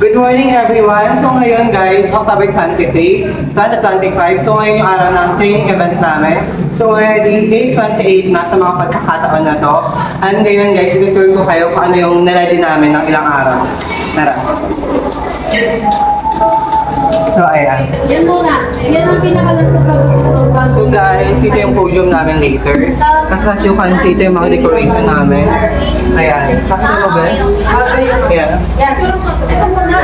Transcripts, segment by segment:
Good morning everyone! So ngayon guys, October 23, 2025. So ngayon yung araw ng training event namin. So already day 28 na sa mga pagkakataon na to. And ngayon guys, itutur ko kayo kung ano yung niready namin ng ilang araw. Tara! So ayan. Yan muna. Yan ang pinakalat sa pag-upload. So guys, ito yung podium namin later. Tapos as you can see, ito yung mga decoration namin. Ayan. Pakita mo guys. Ayan. Ito muna.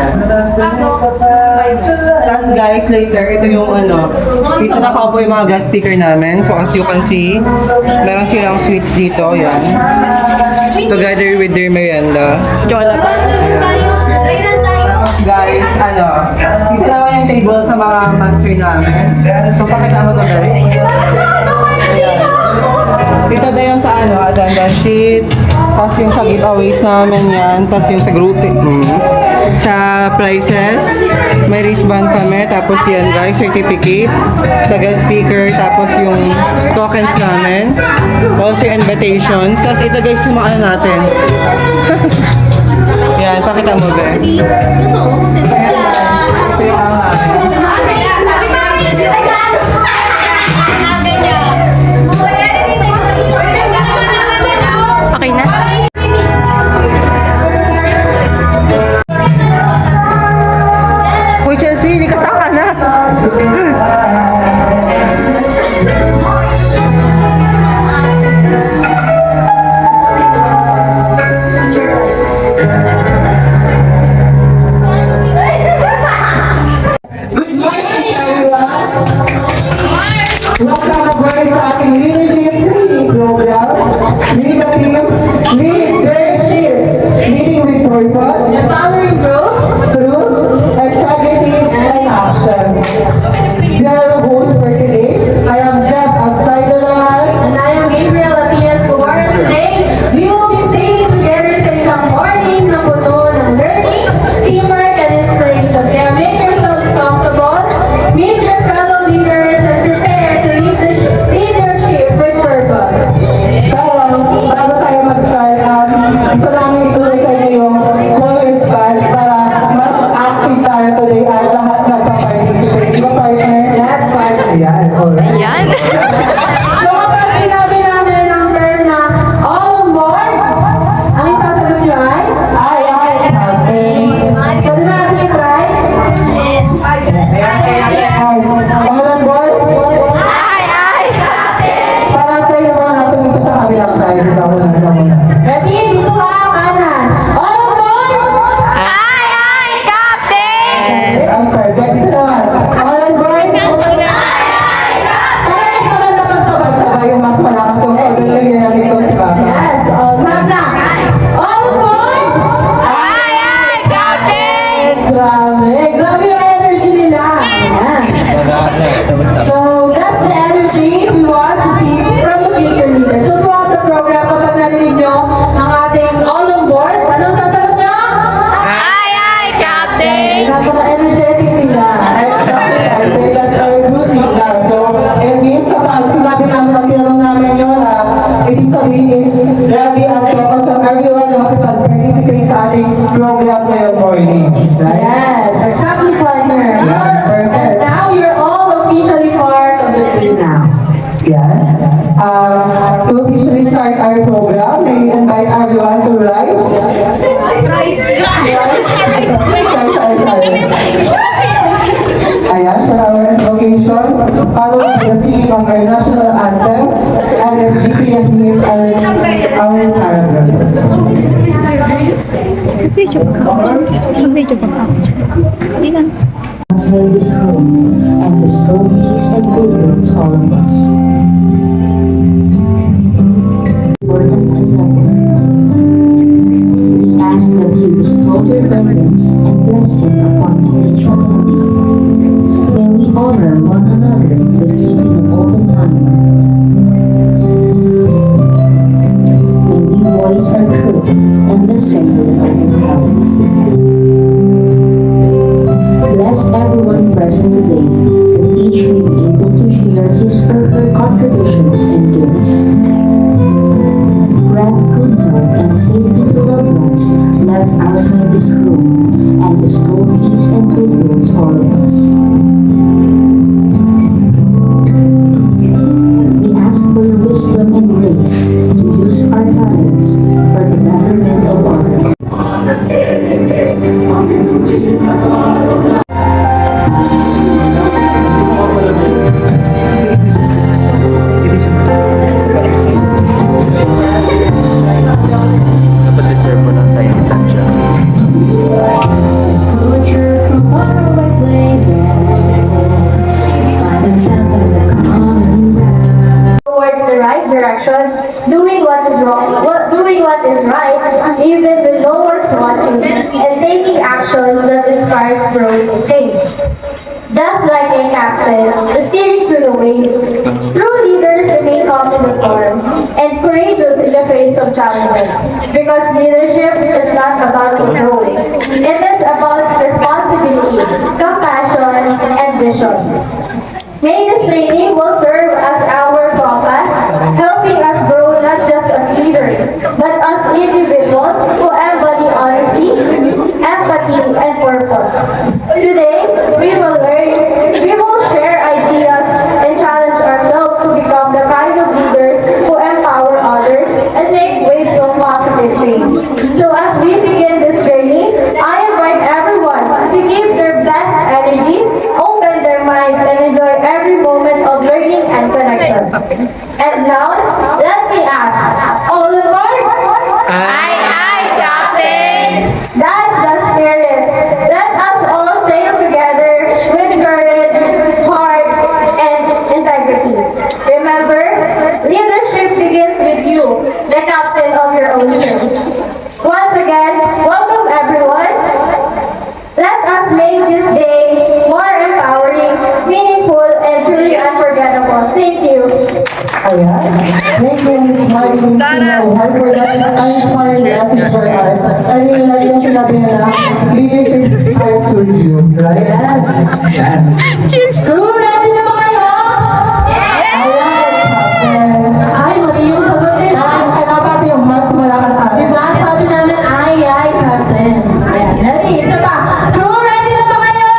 Tapos guys, later, ito yung ano, dito nakaupo yung mga guest speaker namin. So as you can see, meron silang sweets dito, yan. Together with their merienda. Guys, ano, dito naman yung table sa mga master namin. So pakita mo to guys. Dito ba yung sa ano, attendance sheet. Tapos yung sa giveaways namin yan. Tapos yung sa grouping. Sa prices, may wristband kami. Tapos yan guys, certificate. Sa guest speaker. Tapos yung tokens namin. Also invitations. Tapos ito guys, yung mga ano natin. Yan, pakita mo ba? Ito yung ang Okay na? Uy, Chelsea, di ka saka na. Good morning, everyone. Welcome aboard sa ating leadership training program. Lead the team, lead leadership, leading with purpose, Empowering growth. truth, integrity, and action. We are your hosts for today. I am Jeff outside the line. And I am Gabriel Atias Kuwar. Today, we will be singing together sa isang morning na puno ng learning, teamwork, and inspiration. Kaya make yourselves comfortable, meet your fellow leaders, and prepare to leadership with purpose. Pero, bago tayo mag-start, gusto namin ituro sa inyo yung colors band para mas active tayo today at lahat nagpa-participate. Di ba partner? Yes, partner. Ayan, alright. Yan. So kapag sinabi namin ang term na all on board, ang isasagot nyo ay? Ay, okay. So di ba natin try? All on board? Para try naman natin dito sa kabilang side. Ito muna. Ready? Dito ka, kanan. All on board? Ang perfect. Ito naman. All on board? Kaya mas maganda mas sabay-sabay yung mas malakas yung pag-galing yan ito si Papa. Yes, lahat na. All on board? Grabe yung energy nila. Ayan. So, that's the energy we want to see from the future leaders. So, throughout the program, kapag narinig nyo ang ating all on board, anong sasagot nyo? Napaka-energetic nila. Exactly. I think that's our blue signal. So, it means kapag sinabi namin ang tinanong namin yun, ibig sabihin is ready and focus of everyone na makipag-participate sa ating program ngayong morning. Right? Yes, exactly, partner. Yeah, perfect. And now you're all officially part of the team now. To officially start our program, I invite everyone to rise. Ayan, for our invocation, followed by the singing of our national anthem, and the GPND and our paragraphs. Mag-video pa ka. Hindi lang. Outside this room and bestow peace and goodwill to all of us. Important endeavor. We ask that you bestow your guidance and blessing upon each family. May we honor one another with keeping an open mind. May we voice our truth and listen with an open heart. Bless everyone present today, that each may be able to share his or her contributions and gifts. Grant good health and safety to loved ones left outside this room, and bestow Dapat deserve mo lang tayo ng tansya. Culture from far away places find themselves in the common ground. Towards the right direction, doing what is wrong, doing what is right, even when no one's watching, and taking actions that inspires growth and change. Just like a captain, steering through the waves, true leaders remain calm in the storm and courageous in the face of challenges. Because leadership is not about control. It is about responsibility, compassion, and vision. May this training will serve as our compass, helping us grow not just as leaders, but as individuals who embody honesty, empathy, and purpose. Today, we will share ideas and challenge ourselves to become the kind of leaders who empower others and make waves of positive change. So as we begin this journey, I invite everyone to give their best energy, open their minds, and enjoy every moment of learning and connection. And now, let me ask, all aboard? Aye, Captain! That's the spirit. Let us all sail together with courage, heart, and integrity. Remember, leadership begins with you, the captain of your own ship. Once again, welcome everyone. Let us make this day more empowering, meaningful, and truly unforgettable. Thank you. Ayan. Thank you, Miss Martin. Hi for that inspiring message for us. I really like yung sinabi nila, leadership starts with you, right? Yan. Crew, ready na ba kayo? Ayan. Ay, mali yung sagot eh. Dapat yung mas malakas sa atin. Diba? Sabi namin, ay, Captain. Ayan, ready? Isa pa. Crew, ready na ba kayo?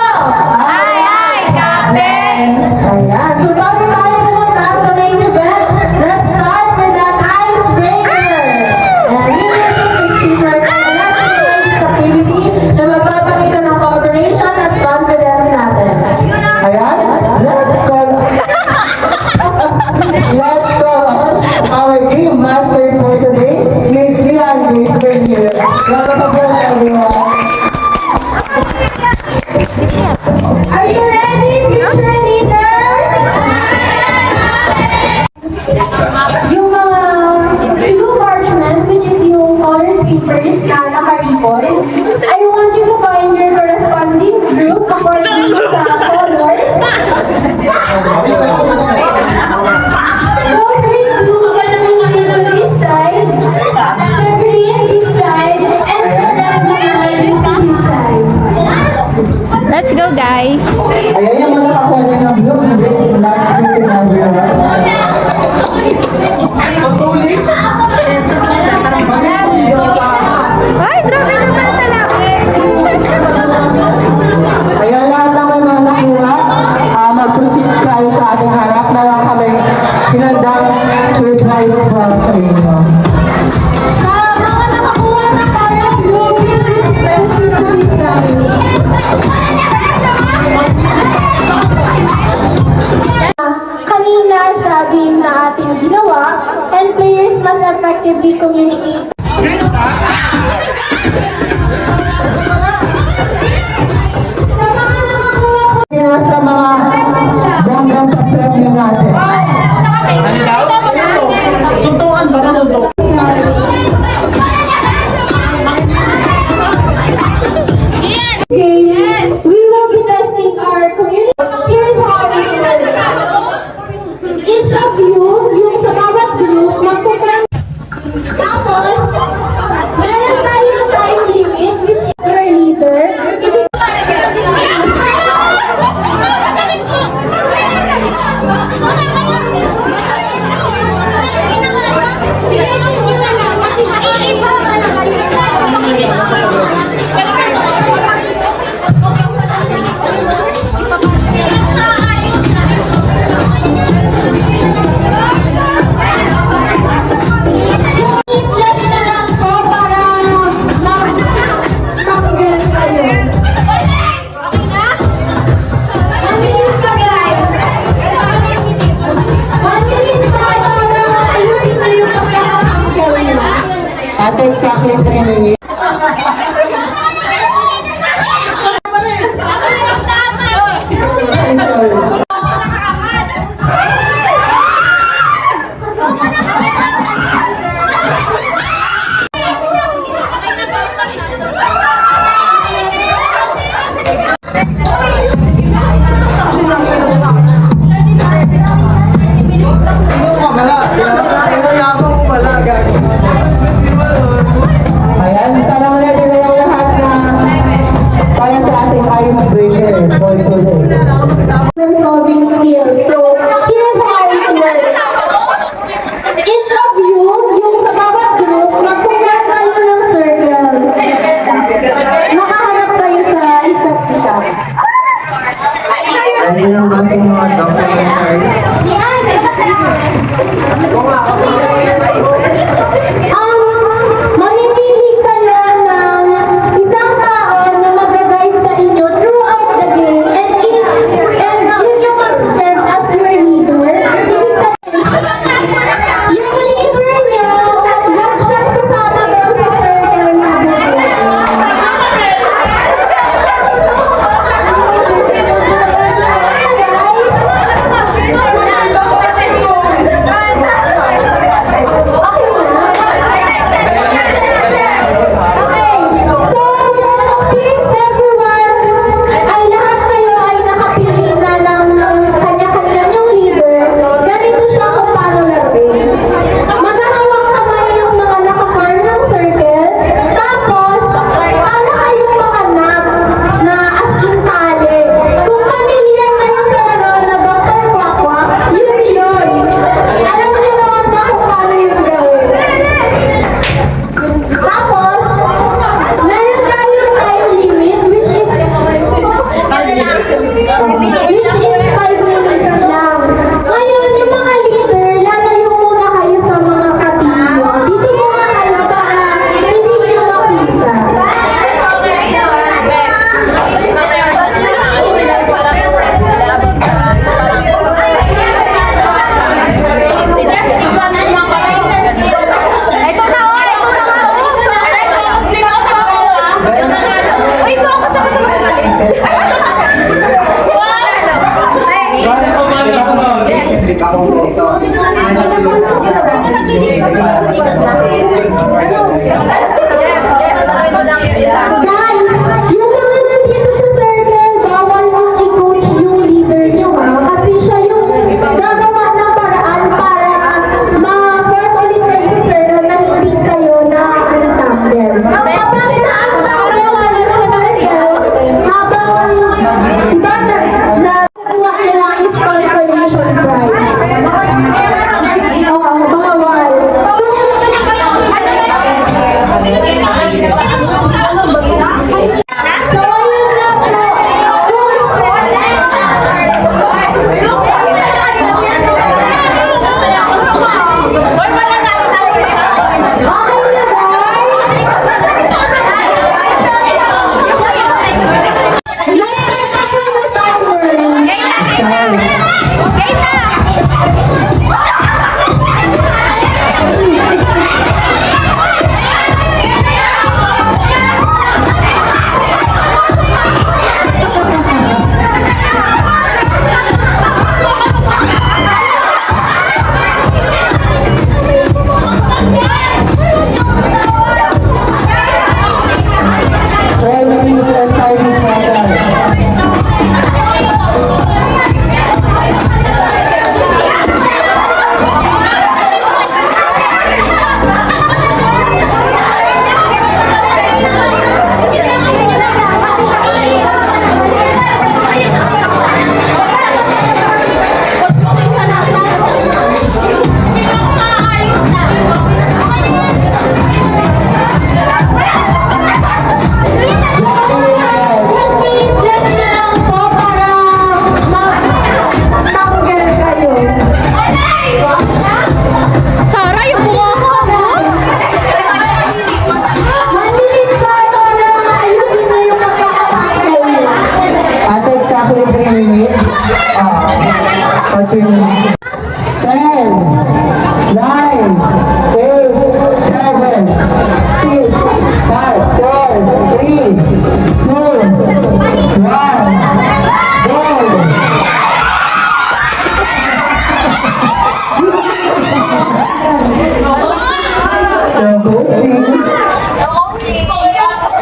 Captain! Ayan. So, bago tayo pumunta sa main event, let's start with that icebreaker. And leadership is teamwork and a lesson-based activity na magpapakita ng cooperation at confidence natin. Ayan. Let's call our game master for today, Miss Lian Grace Bernier. Welcome aboard, everyone. Are you ready, future leaders? Yung mga blue parchments, which is yung colored papers na nakaripon, I want you to find your corresponding group according sa colors. Those with blue can move to this side, the green this side, and the red naman this side. Let's go, guys. Ayan yung mga kakuha niya ng blue. Last season na Ay, grabe naman sa laki. Ayan lahat ng may mga nakuha. Mag-proceed tayo sa ating harap na lang kami pinandang surprise pa sa inyo. Sa mga nakakuha ng parang blue, please move to this side. Kanina sa game na ating ginawa, and players must effectively communicate. Sa mga nakakuha po, Kaya sa mga bonggang pa-premyo natin. Suntukan ba na suntukan? Yes. We will be testing our community. Here's how we do it. Each of you, yung sa bawat group, magkukwento. Tapos, meron tayong time limit, which is your leader. Just na lang po para mag-guess kayo. icebreaker for today. Solving skills. So, here's how it works. Each of you, yung sa bawat group, mag-form kayo ng circle. Makahanap kayo sa isa't isa. Pwede lang natin mga documentaries. Mamimili kayo ng isang tao na mag-guide sa inyo throughout the game and yun yung mag-serve as your leader. Ibig sabihin, yung leader niyo, wag siyang sasama doon sa circle na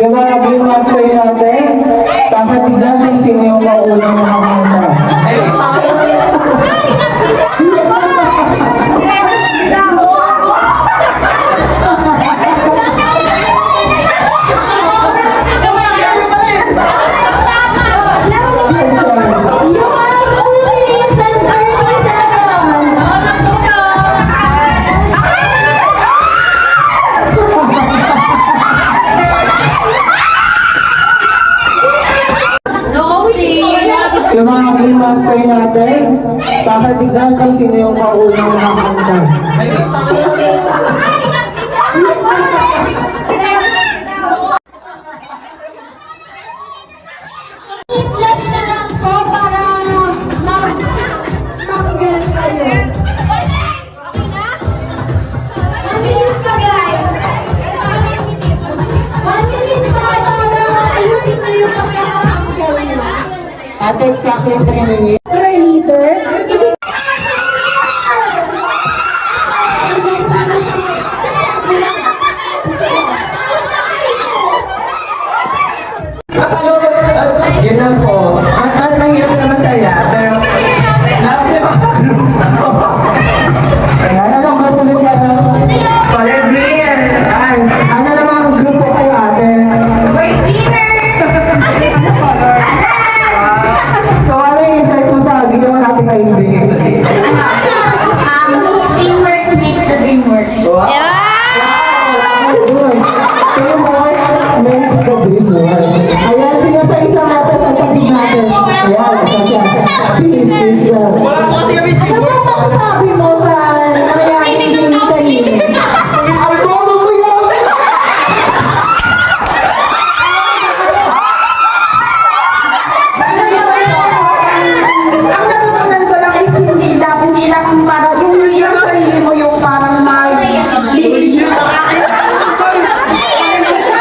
Yung mga game master natin, papatigan kung sino yung mauunang makamanta. Yung mga game master natin, kakatigan kung sino yung maunang nakakanta. Ate, exactly 3 minutes. Sir leader, Yun lang po. At mahirap na masaya, pero ayan, anong grupo ulit ka na? For every year. Ano namang grupo kayo, ate? So, ano yung insight mo sa ginawa natin kay Isbigay? teamwork makes the dream work. Teamwork makes the dream work. Ayan, sino sa isang mata sa tabi natin? Ayan, si Miss Crystal. Ano ba masasabi mo sa nangyayari yung kanina? Bobo mo yun! Ang natutunan ko lang is hindi lang parang yung sarili mo yung parang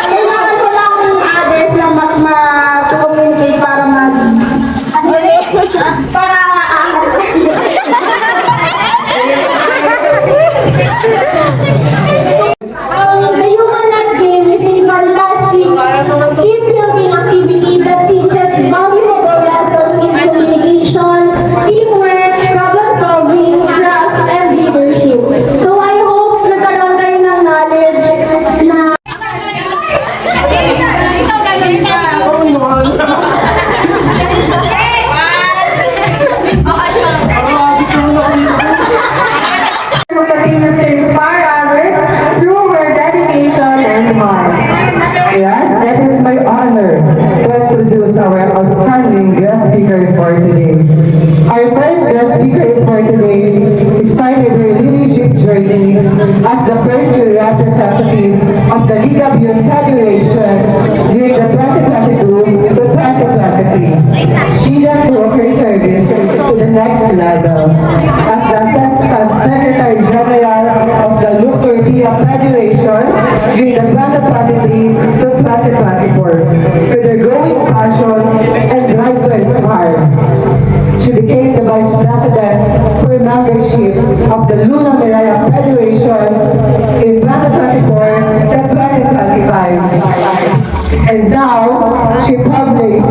kailangan mo lang others na mag-communicate para para the Human Net Game is a fantastic team building activity that teaches valuable lessons in communication, teamwork, problem solving, trust, and leadership. So I hope nagkaroon kayo ng knowledge na continues to inspire others through her dedication and heart. Ayan, it is my honor to introduce our outstanding guest speaker for today. Our first guest speaker for today started her leadership journey as the first representative of the Liga Beyond Federation during the 2022 to 2023. She then took her service to the next level as the Assistant Secretary General of the Luctortia Federation during the 2023 to 2024 with her growing passion and drive to inspire. She became the Vice President for membership of the Luna Miraya Federation in 2024 to 2025. And now, she proudly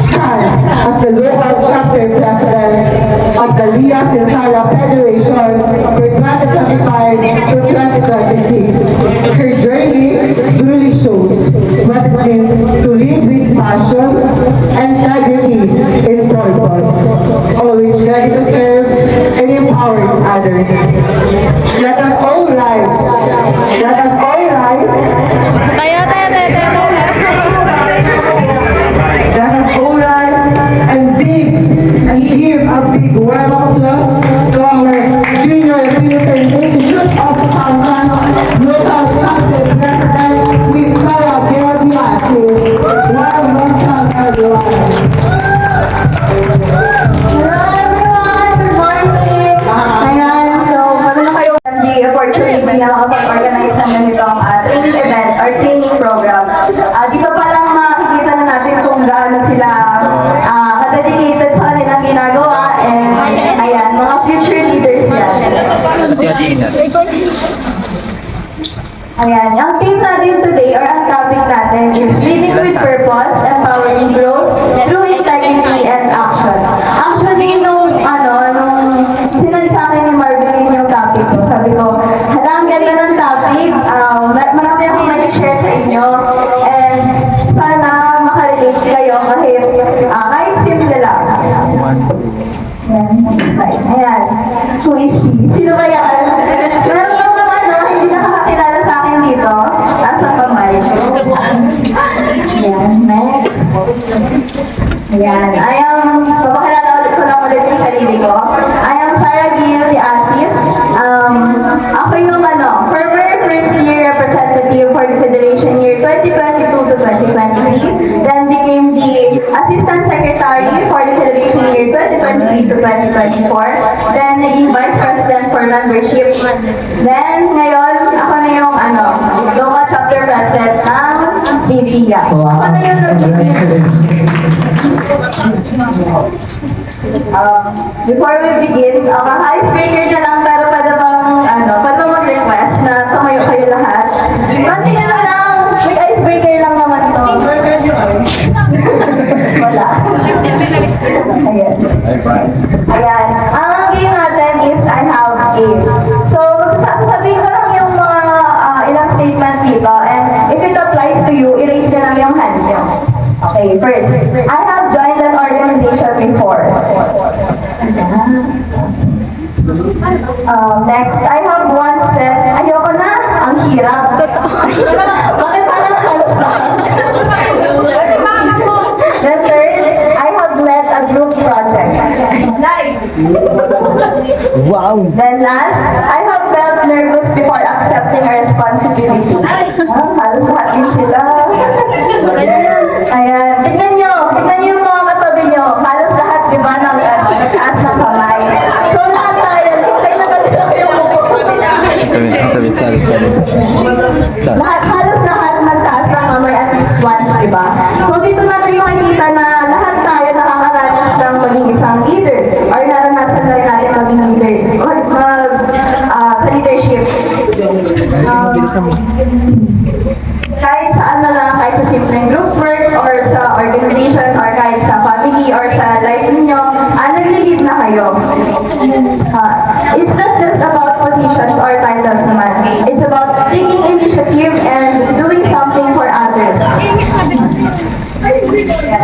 stands as the local chapter president of the Lia Sintara Federation for 2025 to 2026. Her journey truly shows what it means to live with passion and integrity in purpose, always ready to serve and empower others. Let us all rise. Let us all rise. Let us all rise and give a big warm applause to our Junior Philippine Institute of Finance local chapter president, Ms. Clara Gerbiasi. Welcome everyone. Hello everyone! Good morning! Ayan, so marunong kayo the opportunity na makapag-organize ng ganitong training event or training program. Dito pa lang makikita na natin kung gaano sila ka-dedicated sa kanilang ginagawa and ayan, mga future leaders yan. Ayan, ang theme natin today or ang topic natin is Leading with Purpose, Empowering Growth through Integrity and Action. Actually, nung sinali sa akin ni Marvin yung topic ko, sabi ko, hala, ang ganda ng topic, marami akong mag-share sa inyo, and sana makarelate kayo kahit simple lang. Ayan, who is she? Sino ba yan? Meron lang naman, hindi nakakakilala sa akin dito. Asa pa, Mike? Ayan, next. Ayan, Secretary for the Philippine year 2023 to 2024. Then, naging Vice President for Membership. Then, ngayon, ako na yung local chapter president ng BPIA. Ako na yung before we begin, icebreaker na lang, pero pwede bang mag-request na tumayo kayo lahat? Konti na lang, may icebreaker lang naman to. Wala. Ayan. Ang game natin is I have game. So, sasabihin ko lang yung mga ilang statement dito, and if it applies to you, erase na lang yung hand nyo. Okay, first, I have joined an organization before. Next, I have once said, ayoko na, ang hirap. Bakit parang halos na? Then third, I have led a group project. Wow! Then last, I have felt nervous before accepting a responsibility. Halos lahat din sila. Ayan. Tignan nyo yung mga katabi nyo. Halos lahat, di ba, nagtaas ng kamay. So lahat tayo, kaya nakalita yung muko. Halos lahat nagtaas ng kamay at least once, di ba? So dito natin yung makikita na lahat tayo nakakaranas ng maging isang leader or naranasan na rin natin maging leader sa leadership. Kahit sa kahit sa simpleng group work or sa organization or kahit sa family or sa life ninyo, nag-lead na kayo. It's not just about positions or titles naman. It's about taking initiative and doing something for others.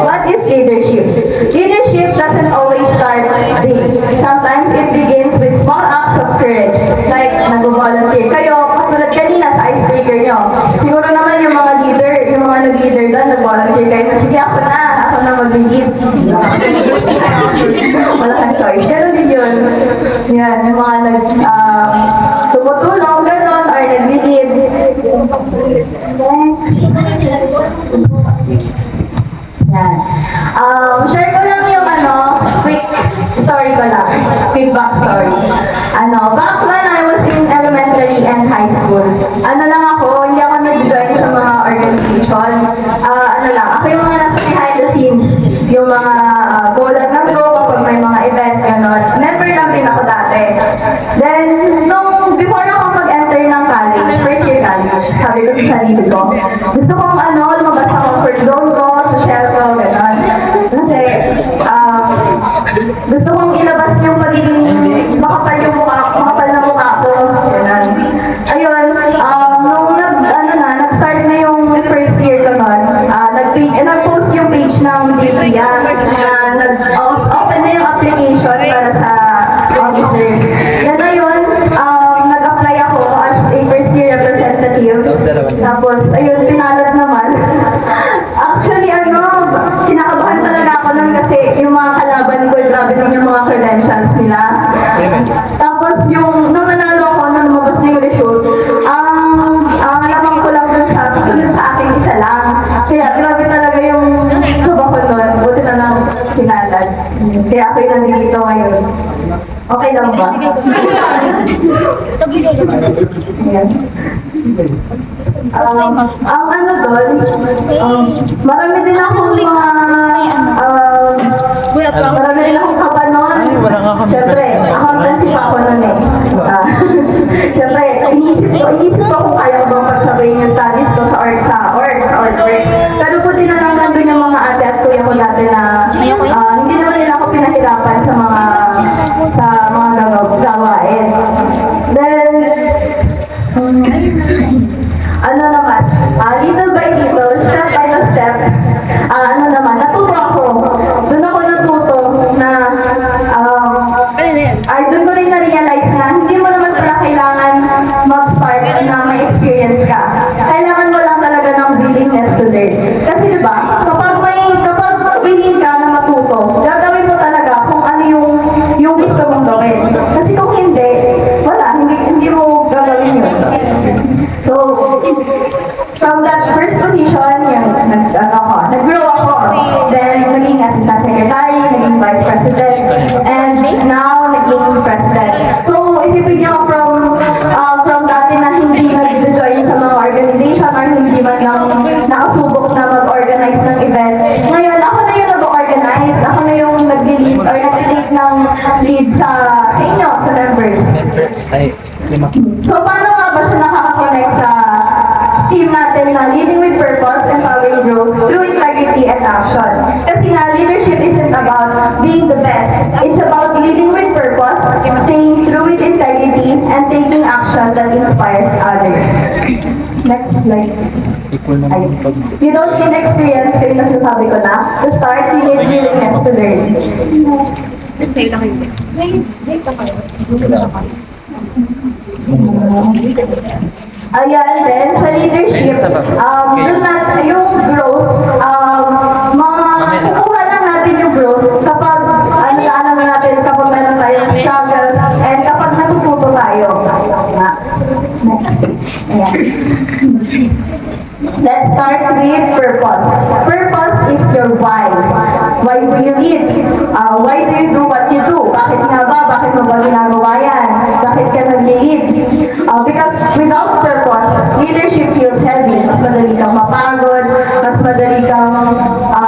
What is leadership? Leadership doesn't always start big. Sometimes it begins with small acts of courage. Like, nag-volunteer kayo, katulad kanina sa icebreaker nyo. Siguro naman yung mga nag-leader doon, nag-volunteer kayo. Sige, ako na mag-lead. Wala kang choice. Pero din yun. Yan, yung mga tumutulong, gano'n, or nag-lead. Yan. Share ko lang yung quick story ko lang. Quick backstory. Back when I was in elementary and high school, hindi ako nag-join sa mga organization. Ako yung mga nasa behind the scenes. Yung mga bola ng go kapag may mga event, gano'n. Member lang din ako dati. Then, before ako mag-enter ng college, first year college, sabi ko sa sarili ko, gusto kong lumabas sa comfort zone ko, sa shell ko, gano'n. Kasi, gusto kong ilabas yung pagiging makapal na mukha ko, gano'n. Ayun, nung nag-start na yung first year ko nun, nag-post yung page ng BPIA na nag-open na yung application para sa officers. Then ayun, nag-apply ako as a first year representative. Tapos, ayun, pinalad naman. Actually, kinakabahan talaga ako nun kasi yung mga kalaban ko, grabe nun yung mga credentials nila. Tapos, nung nanalo ako, nung lumabas na yung result, ang lamang ko lang dun sa susunod sa akin isa lang. Kaya, grabe talaga yung kaba ko nun. Buti na lang pinalad. Kaya ako yung nandito ngayon. Okay lang ba? Ayan. Ang doon, marami din akong kaba nun. Siyempre, accountancy pa ako nun eh. Siyempre, inisip ko kung kaya ko bang pagsabayin yung studies ko sa org. Pero buti na lang nandun yung mga ate at kuya ko dati na hindi naman nila ako pinahirapan sa mga gawain. Then, little by little, step by step, natuto ako. Doon ako natuto na, doon ko rin na-realize na hindi mo naman pala kailangan mag-start na may experience ka. Kailangan mo lang talaga ng willingness to learn. Kasi diba, vice president. And now, naging president. So, isipin niyo from dati na hindi nag-join sa mga organization or hindi man lang nakasubok na mag-organize ng event. Ngayon, ako na yung nag-organize. Ako na yung nag-lead or nag-take ng lead sa inyo, sa members. Ay, lima. So, paano nga ba siya nakaka-connect sa team natin na leading with purpose, empowering growth through integrity and action? Kasi nga, leadership isn't about being the best. It's about leading with purpose, staying true with integrity, and taking action that inspires others. Next slide. Equal naman yung pag... You don't need experience, kaya nasasabi ko na. To start, you need willingness to learn. Ayan din, sa leadership, doon na yung growth, kukuha lang natin yung growth kapag, alam natin kapag meron tayong struggles and kapag natututo tayo. Ayan. Let's start with purpose. Purpose is your why. Why do you lead? Why do you do what you do? Bakit nga ba? Bakit mo ba ginagawa yan? Bakit ka nag-lead? Because without purpose, leadership feels heavy. Mas madali kang mapagod, mas madali kang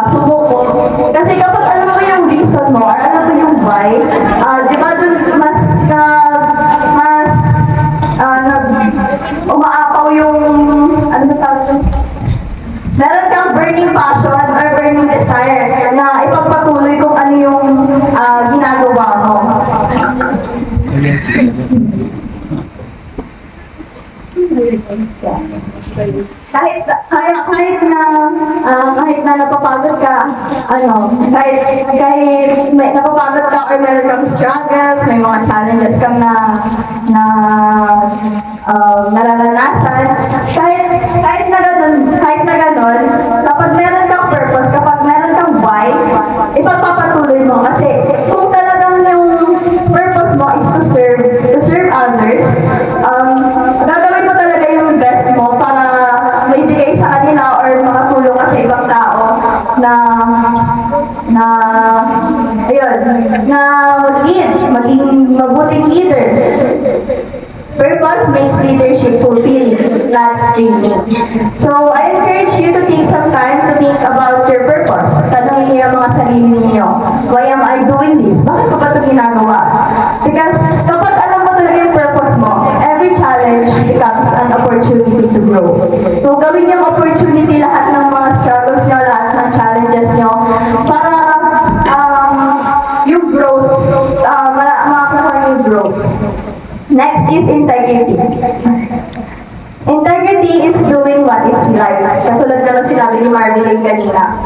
sumuko. Kasi kapag alam mo yung reason mo, or alam mo yung why, di ba dun mas umaapaw yung, ano sa tawag dun? Meron kang burning passion or burning desire na ipagpatuloy kung ano yung ginagawa mo. Kahit na napapagod ka, kahit may napapagod ka or meron kang struggles, may mga challenges kang nararanasan, kahit na ganun, kapag meron kang purpose, kapag meron kang why, ipagpapatuloy mo kasi kung talagang yung purpose mo is to serve others, gagawin mo talaga yung best mo para maibigay sa kanila or makatulong ka sa ibang tao na mag-lead, maging mabuting leader. Purpose makes leadership fulfilling, not draining. So, I encourage you to take some time to think about your purpose. Tanungin niyo yung mga sarili ninyo. Why am I doing this? Bakit ko ba ito ginagawa? Because kapag alam mo talaga yung purpose mo, every challenge becomes an opportunity to grow. So, gawin yung opportunity lahat ng mga struggles nyo, lahat ng challenges nyo, para yung growth, makakuha yung growth. Next is integrity. Integrity is doing what is right. Katulad na sinabi ni Marvin kanina.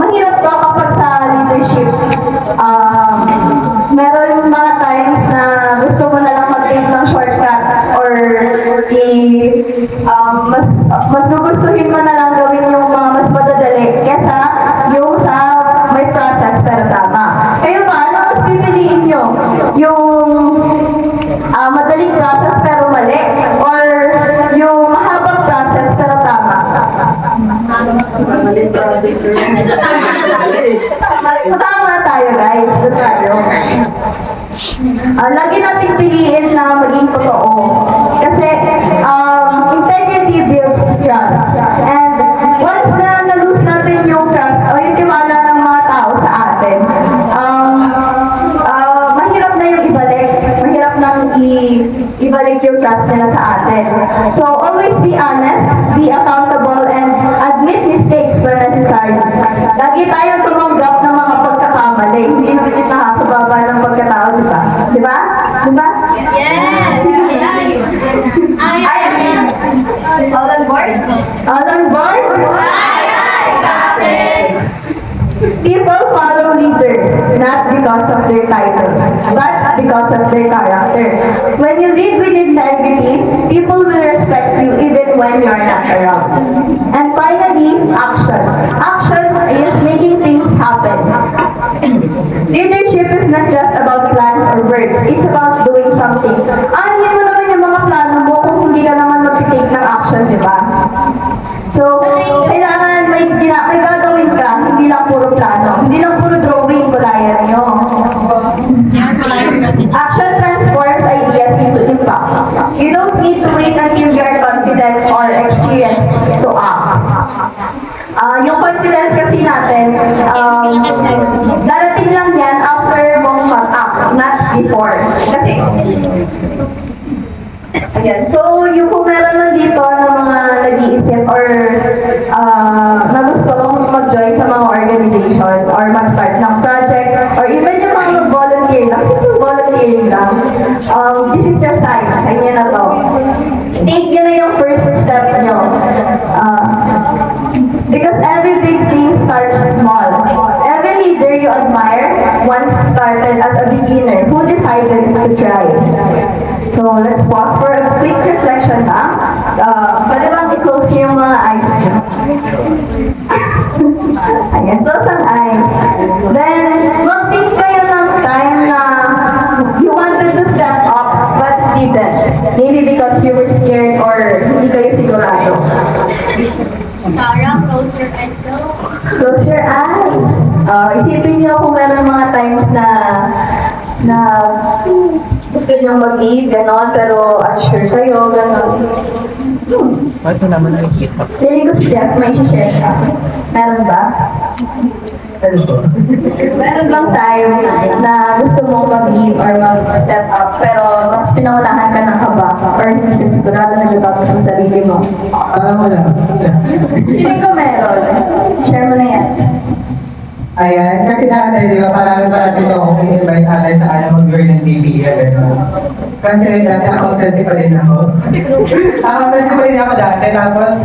Mahirap to kapag sa leadership. Meron mga times na gusto mo na lang mag-take ng shortcut or mas gugustuhin mo na lang gawin yung mga mas madadali kesa yung sa may process pero tama. Kayo ba? Ano mas pipiliin nyo? Yung madaling process pero mali? Or yung mahabang process pero tama? So tama tayo guys. Doon tayo. Lagi natin piliin na maging totoo. Kasi integrity builds trust. And once na na-lose natin yung trust o yung tiwala ng mga tao sa atin, mahirap na yung ibalik. Mahirap nang ibalik yung trust nila sa atin. So always be honest, be accountable, and admit mistakes when necessary. Lagi tayong tumanggap ng mga pagkakamali. Hindi naman kita nakakababa ng pagkatao, di ba? Di ba? Di ba? Yes! All on board? All on board? People follow leaders, not because of their titles, but because of their character. When you lead with integrity, people will respect you even when you're not around. And finally, action. Action is making things happen. Leadership is not just about plans or words, it's about doing something. Ano mo naman yung mga plano mo kung hindi ka naman mag-take ng action, di ba? So, kailangan may gagawin ka, hindi lang puro plano, hindi lang puro drawing, Goliath. before. Kasi, ayan. So, yung kung meron man dito ng mga nag-iisip or na gusto mag-join sa mga organization or mag-start ng project or even yung mga mag-volunteer lang, simple volunteering lang, this is your sign. Kanya na to. Take yun na yung first step nyo. Because every big thing starts small. Every leader you admire once started as a beginner who decided to try. So, let's pause for a quick reflection na. Pwede bang i-close yung mga eyes nyo? Ayan, close ang eyes. Then, mag-think kayo ng time na you wanted to step up but didn't. Maybe because you were scared or hindi kayo sigurado. Sarah, close your eyes daw. Close your eyes. Isipin nyo kung meron mga times na gusto nyo mag-lead, gano'n, pero unsure kayo, gano'n. Ito naman ang kita. Feeling ko si Jeff, may share ka. Meron ba? Meron bang time na gusto mong mag-lead or mag-step up, pero mas pinangunahan ka ng kaba or hindi ka sigurado na nagbabago sa sarili mo? Wala. Feeling ko meron. Share mo na yan. Ayan, kasi dati, di ba, parang dito ako invite ate sa alam mag-learn ng BPM. Kasi dati accountancy pa din ako. Accountancy pa din ako dati, tapos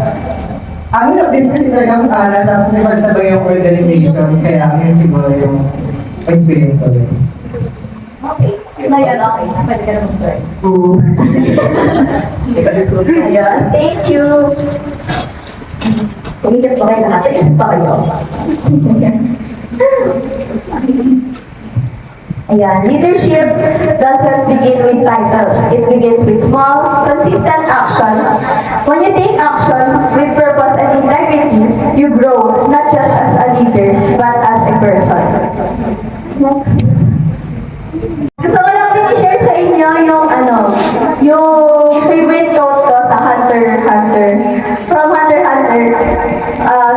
ang hirap din kasi talagang aral, tapos ipagsabay yung organization, kaya yun siguro yung experience ko din. Okay. Ngayon, okay. Pwede ka na mag-join. Ayan, thank you. Kumikip pa kayo lahat. Isip pa kayo. Ayan, leadership doesn't begin with titles. It begins with small, consistent actions. When you take action with purpose and integrity, you grow not just as a leader, but as a person. Next. Gusto ko lang din i-share sa inyo yung favorite quote ko sa Hunter x Hunter. From Hunter x Hunter,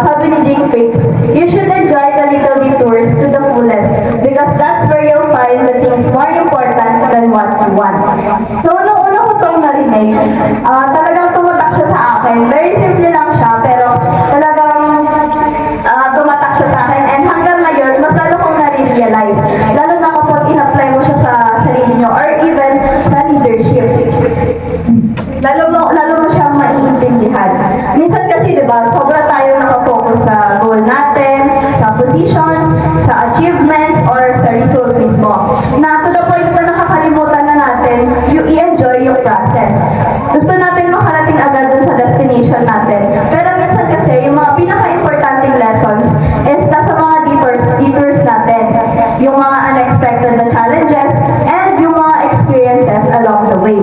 sabi ni Jake Fix, you should enjoy the little detours to the fullest because that's where you'll find the things more important than what you want. So, nung una ko itong narinig, talagang tumatak siya sa akin. Very simple lang siya, pero talagang tumatak siya sa akin. And hanggang ngayon, mas lalo kong nare-realize. Lalo na kapag in-apply mo siya sa sarili nyo or even sa leadership. Lalo mo siyang maiintindihan. Minsan kasi, di ba, sobra tayo nakafocus sa goal natin, sa positions, sa achievements, or sa result mismo. Na to the point na nakakalimutan na natin, you i-enjoy yung process. Gusto natin makarating agad dun sa destination natin. Pero minsan kasi, yung mga pinaka-importanting lessons is nasa mga detours natin. Yung mga unexpected na challenges, and yung mga experiences along the way.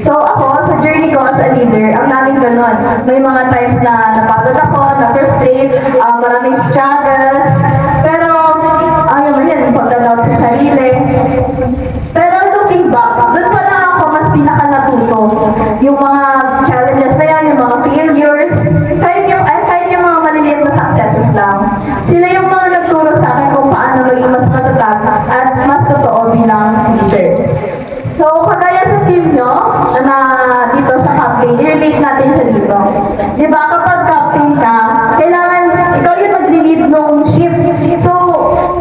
So ako, sa journey ko as a leader, ang daming ganun. May mga times na napagod ako, na-frustrate, maraming struggles, pero ayaw mo yan, pagdadoubt sa sarili. Pero looking back, doon pa lang ako mas pinaka-natuto. Yung mga challenges na yan, yung mga failures, kahit yung mga maliliit na successes lang. Sila yung mga nagturo sa akin kung paano maging mas matatag at mas totoo bilang leader. So, kagaya sa team nyo, na dito sa campaign, i-relate natin siya dito. Di ba, kapag captain ka, kailangan ikaw yung mag-lead ng ship. So,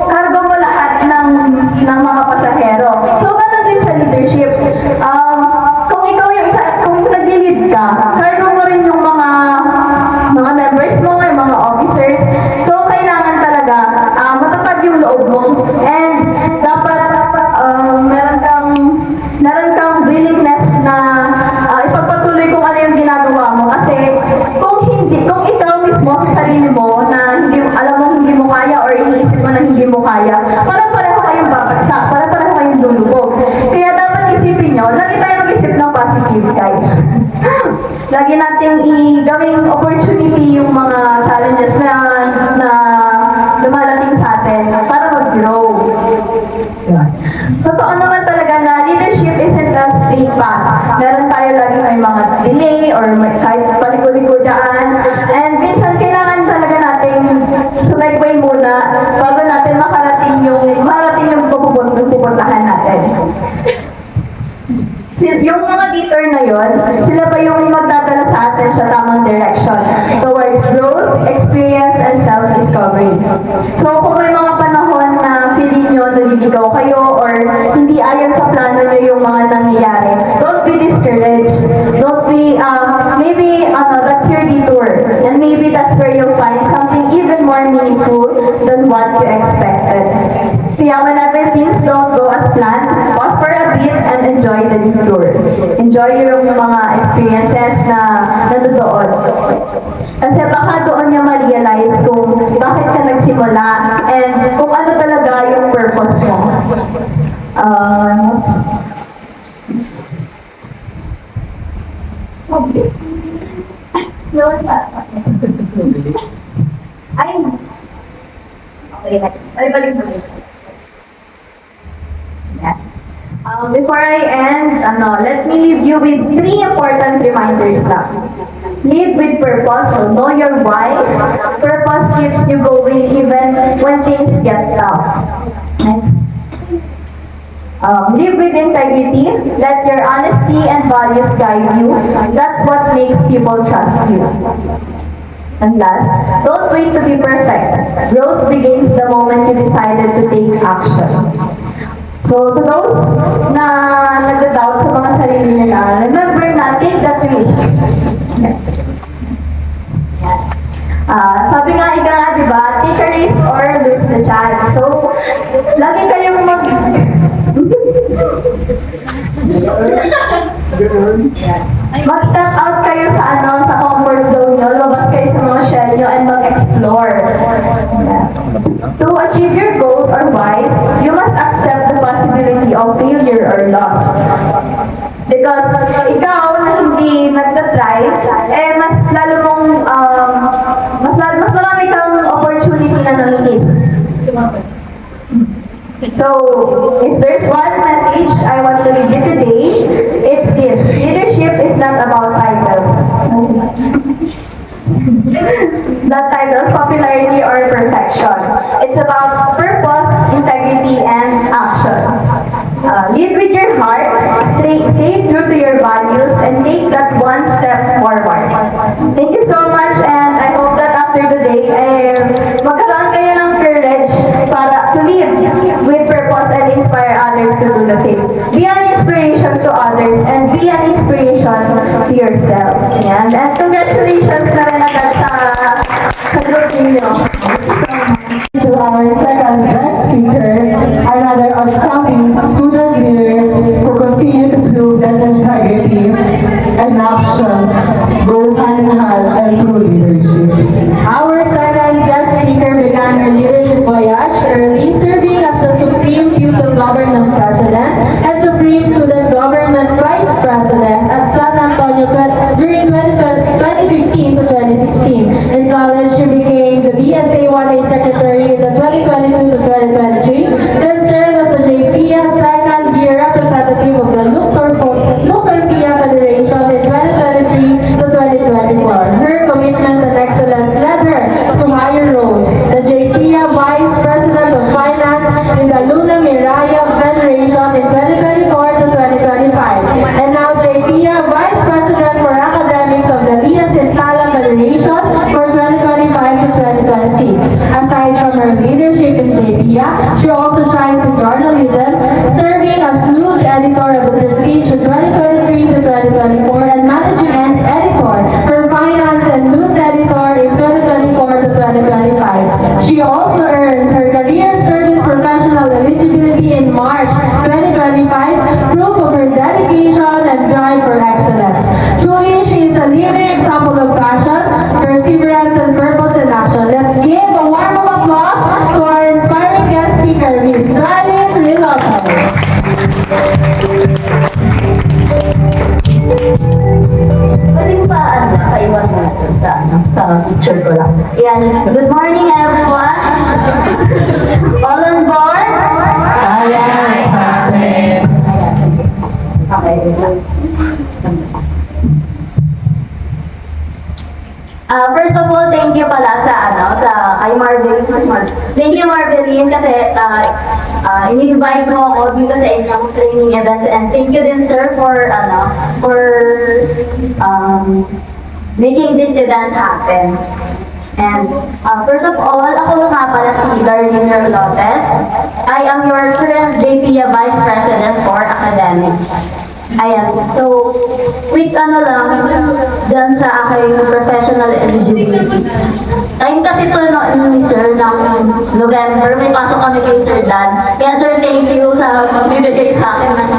kargo mo lahat ng mga pasahero. So, ganun din sa leadership. Kung ikaw yung kung nag-lead ka, kargo mo rin yung mga members mo, yung mga officers. So, kailangan talaga matatag yung loob mo. And dapat meron kang willingness na ipagpatuloy kung ano yung ginagawa mo. Kasi kung ikaw mismo sa sarili mo na alam mo hindi mo kaya or iniisip mo na hindi mo kaya, parang pareho kayong babagsak, parang pareho kayong lulubog. Kaya dapat isipin nyo, lagi tayo mag-isip ng positive, guys. Lagi nating gawing opportunity yung mga challenges na lumalating sa atin para mag-grow. Totoo naman talaga na leadership isn't a straight path. Meron tayo lagi may mga delay or kahit paliko-liko dyan. And minsan kailangan talaga nating sumegway muna bago natin makarating yung pupuntahan natin. leader na yon, sila ba yung magdadala sa atin sa tamang direction towards growth, experience, and self-discovery. So kung may mga panahon na feeling nyo naliligaw kayo or hindi ayon sa plano nyo yung mga nangyayari, don't be discouraged. Don't be, maybe that's your detour. And maybe that's where you'll find something even more meaningful than what you expected. Kaya whenever things don't go as planned, pause for a bit and enjoy the detour. Enjoy yung mga experiences na nandoon. Kasi baka doon niya ma-realize kung bakit ka nagsimula and kung ano talaga yung purpose mo. Ay, okay, next. Ay, balik mo. Yeah. Before I end, let me leave you with 3 important reminders lang. Live with purpose, so know your why. Purpose keeps you going even when things get tough. Next. Live with integrity. Let your honesty and values guide you. That's what makes people trust you. And last, don't wait to be perfect. Growth begins the moment you decided to take action. So to those na nagda-doubt sa mga sarili nila, remember na take that risk. Yes. Sabi nga, ika nga, di ba, take a risk or lose the chance. So, lagi kayong mag-step out kayo sa sa comfort zone nyo, lumabas kayo sa mga shell nyo and mag-explore. Yeah. To achieve your goals or whys, you must accept the possibility of failure or loss. Because ikaw na hindi nagtatry, mas lalo mong, mas marami kang opportunity na nangis. So, if there's one message I want to leave you today, it's this. Leadership is not about titles. Not titles, popularity, or perfection. It's about purpose, integrity, and action. Lead with your heart, stay true to your values, and take that one step forward. Thank you so much, and I hope that after the day, magkaroon kayo ng courage para to live with purpose and inspire others to do the same. Be an inspiration to others and be an inspiration to yourself. Yan. And congratulations na rin agad sa group ninyo. To our second guest speaker, another outstanding student leader who continue to prove that integrity and actions go hand in hand and through leadership. Our second guest speaker began her leadership voyage early, serving as the Supreme Pupil Government President and Supreme Student Government Vice President at San Antonio during 2015 to 2016. In college, she became the BSA 1A Secretary in the 2022 to 2023, then served as the JPIA second year representative of the Luctor-PIA Federation in 2023 to 2024. Her commitment and excellence led her to higher roles. The JPIA Vice President of Finance in the Luna Miraya Federation in 2024 to 2025. And now JPIA Vice President for Academics of the Lia Sintala Federation for 2025 to 2026. Aside from her leadership in JPIA, she also shines in journalism, serving as news editor of the Prestige 2023 to 2024 and managing editor for finance and news editor in 2024 to 2025. She also earned her career service professional eligibility in March 2025, proof of her dedication and drive for excellence. Truly, she is a living example of passion, perseverance, and purpose in action. Let's give a warm applause to our inspiring guest speaker, Ms. Gladys Riloto. Pwede pa, kaiwasan natin sa picture ko lang. Yan. Good morning, everyone. All on board? Okay. First of all, thank you pala sa kay Marvelin. Thank you, Marvelin, kasi in-invite mo ako dito sa inyong training event. And thank you din, sir, for making this event happen. And first of all, ako nga pala si Darlene Lopez. I am your current JPIA Vice President for Academics. Ayan, so, quick lang, dyan sa aking professional eligibility. Time kasi ito ni Sir ng November, may pasok kami kay Sir Dan. Kaya Sir, thank you sa magbibigay sa akin ng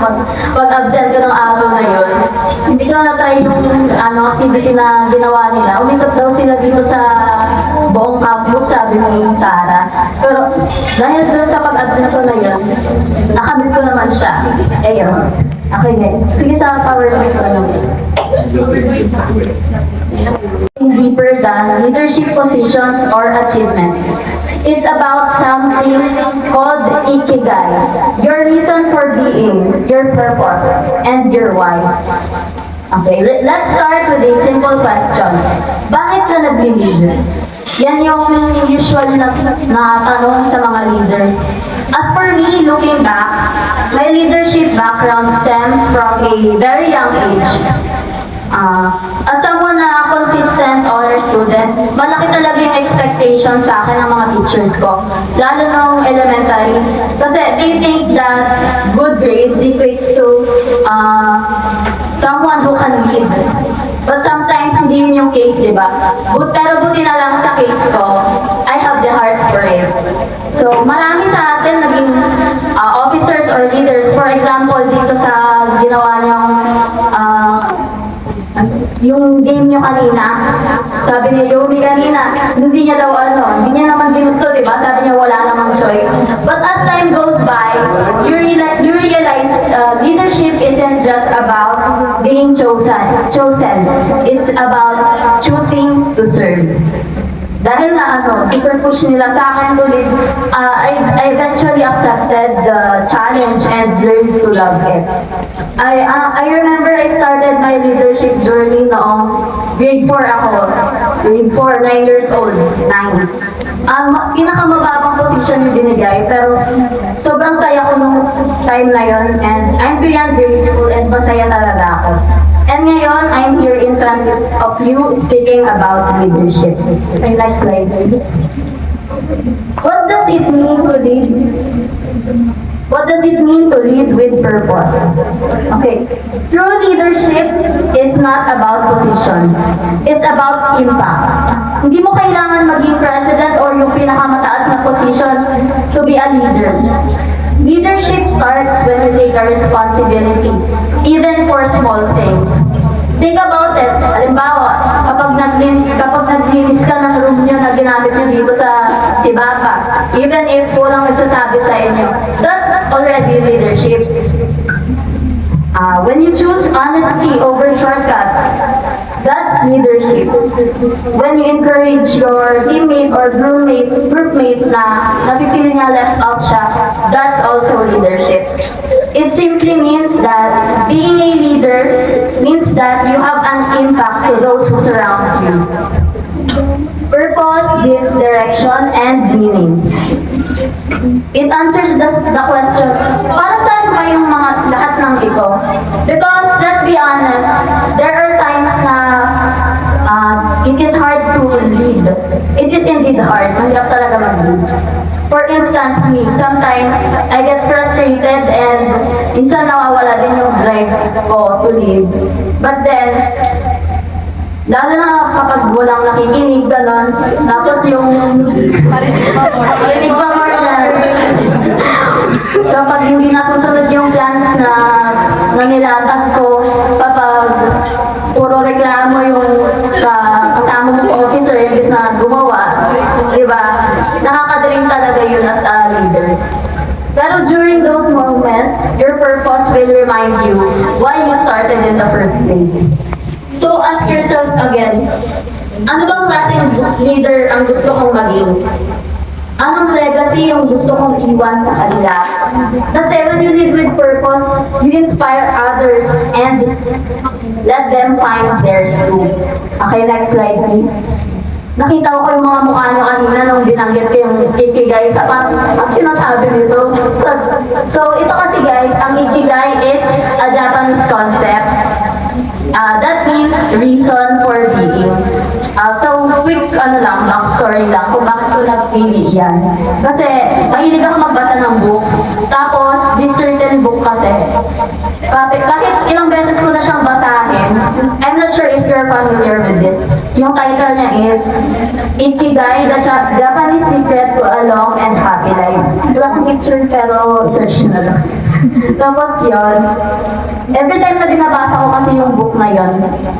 pag-absent ko ng araw na yun. Hindi ko na-try yung activity na ginawa nila. Umikot daw sila dito sa buong campus, sabi ni Sarah. Pero dahil doon sa pag-absent ko na yun, nakamit ko naman siya. Ayun. Okay, guys. Sige sa PowerPoint ko naman. Deeper than leadership positions or achievements. It's about something called Ikigai. Your reason for being, your purpose, and your why. Okay, let's start with a simple question. Bakit ka nag-lead? Yan yung usual na tanong sa mga leaders. As for me, looking back, my leadership background stems from a very young age. As someone na consistent honor student, malaki talaga yung expectation sa akin ng mga teachers ko, lalo nung elementary. Kasi they think that good grades equates to someone who can lead. But sometimes hindi yun yung case, di ba? Pero buti na lang sa case ko, I have the heart for it. So, marami sa atin naging officers or leaders. For example, dito sa ginawa niyong yung game nyo kanina, sabi ni Yomi kanina, hindi niya daw hindi niya naman ginusto, di ba? Sabi niya wala namang choice. But as time goes by, you realize leadership isn't just about being chosen. It's about choosing to serve. Dahil na super push nila sa akin to lead, I eventually accepted the challenge and learned to love it. I remember I started my leadership journey noong grade 4 ako. Grade 4, 9 years old. 9. Pinakamababang position yung binigay, pero sobrang saya ko nung time na yon, and I'm beyond grateful and masaya talaga ako. And ngayon, I'm here in front of you speaking about leadership. Okay, next slide, please. What does it mean to lead? What does it mean to lead with purpose? Okay, true leadership is not about position. It's about impact. Hindi mo kailangan maging president or yung pinakamataas na position to be a leader. Leadership starts when you take a responsibility, even for small things. Think about it. Halimbawa, kapag naglinis ka ng room nyo na ginamit nyo dito sa Sibaka, even if walang nagsasabi sa inyo, that's already leadership. When you choose honesty over shortcuts, that's leadership. When you encourage your teammate or groupmate na napipili niya left out siya, that's also leadership. It simply means that being a leader means that you have an impact to those who surround you. Purpose gives direction and meaning. It answers the question, para saan ba yung lahat ng ito? Because, let's be honest, there are times na it is hard to lead. It is indeed hard. Mahirap talaga mag-lead. For instance, me, sometimes I get frustrated and minsan nawawala din yung drive ko to lead. But then, lalo na kapag walang nakikinig, gano'n. Tapos yung marinig pa more na kapag hindi nasusunod yung plans na nilatag ko, kapag puro reklamo yung kasama mong officer imbis na gumawa, di ba? Nakakadaling talaga yun as a leader. Pero during those moments, your purpose will remind you why you started in the first place. So ask yourself again, ano bang klaseng leader ang gusto kong maging? Anong legacy yung gusto kong iwan sa kanila? Kasi when you lead with purpose, you inspire others and let them find theirs too. Okay, next slide please. nakita ko yung mga mukha nyo kanina nung binanggit ko yung Ikigai. Parang, ang sinasabi nito. So, ito kasi guys, ang Ikigai is a Japanese concept. That means reason for being. So, quick backstory lang kung bakit ko napili yan. Kasi, mahilig ako magbasa ng books. Tapos, this certain book kasi, kahit ilang beses ko na siyang basahin, I'm not sure if you're familiar with this. Yung title niya is Ikigai, the Japanese Secret to a Long and Happy Life. Wala akong picture pero search na lang. Tapos yun, every time na binabasa ko kasi yung book na yun,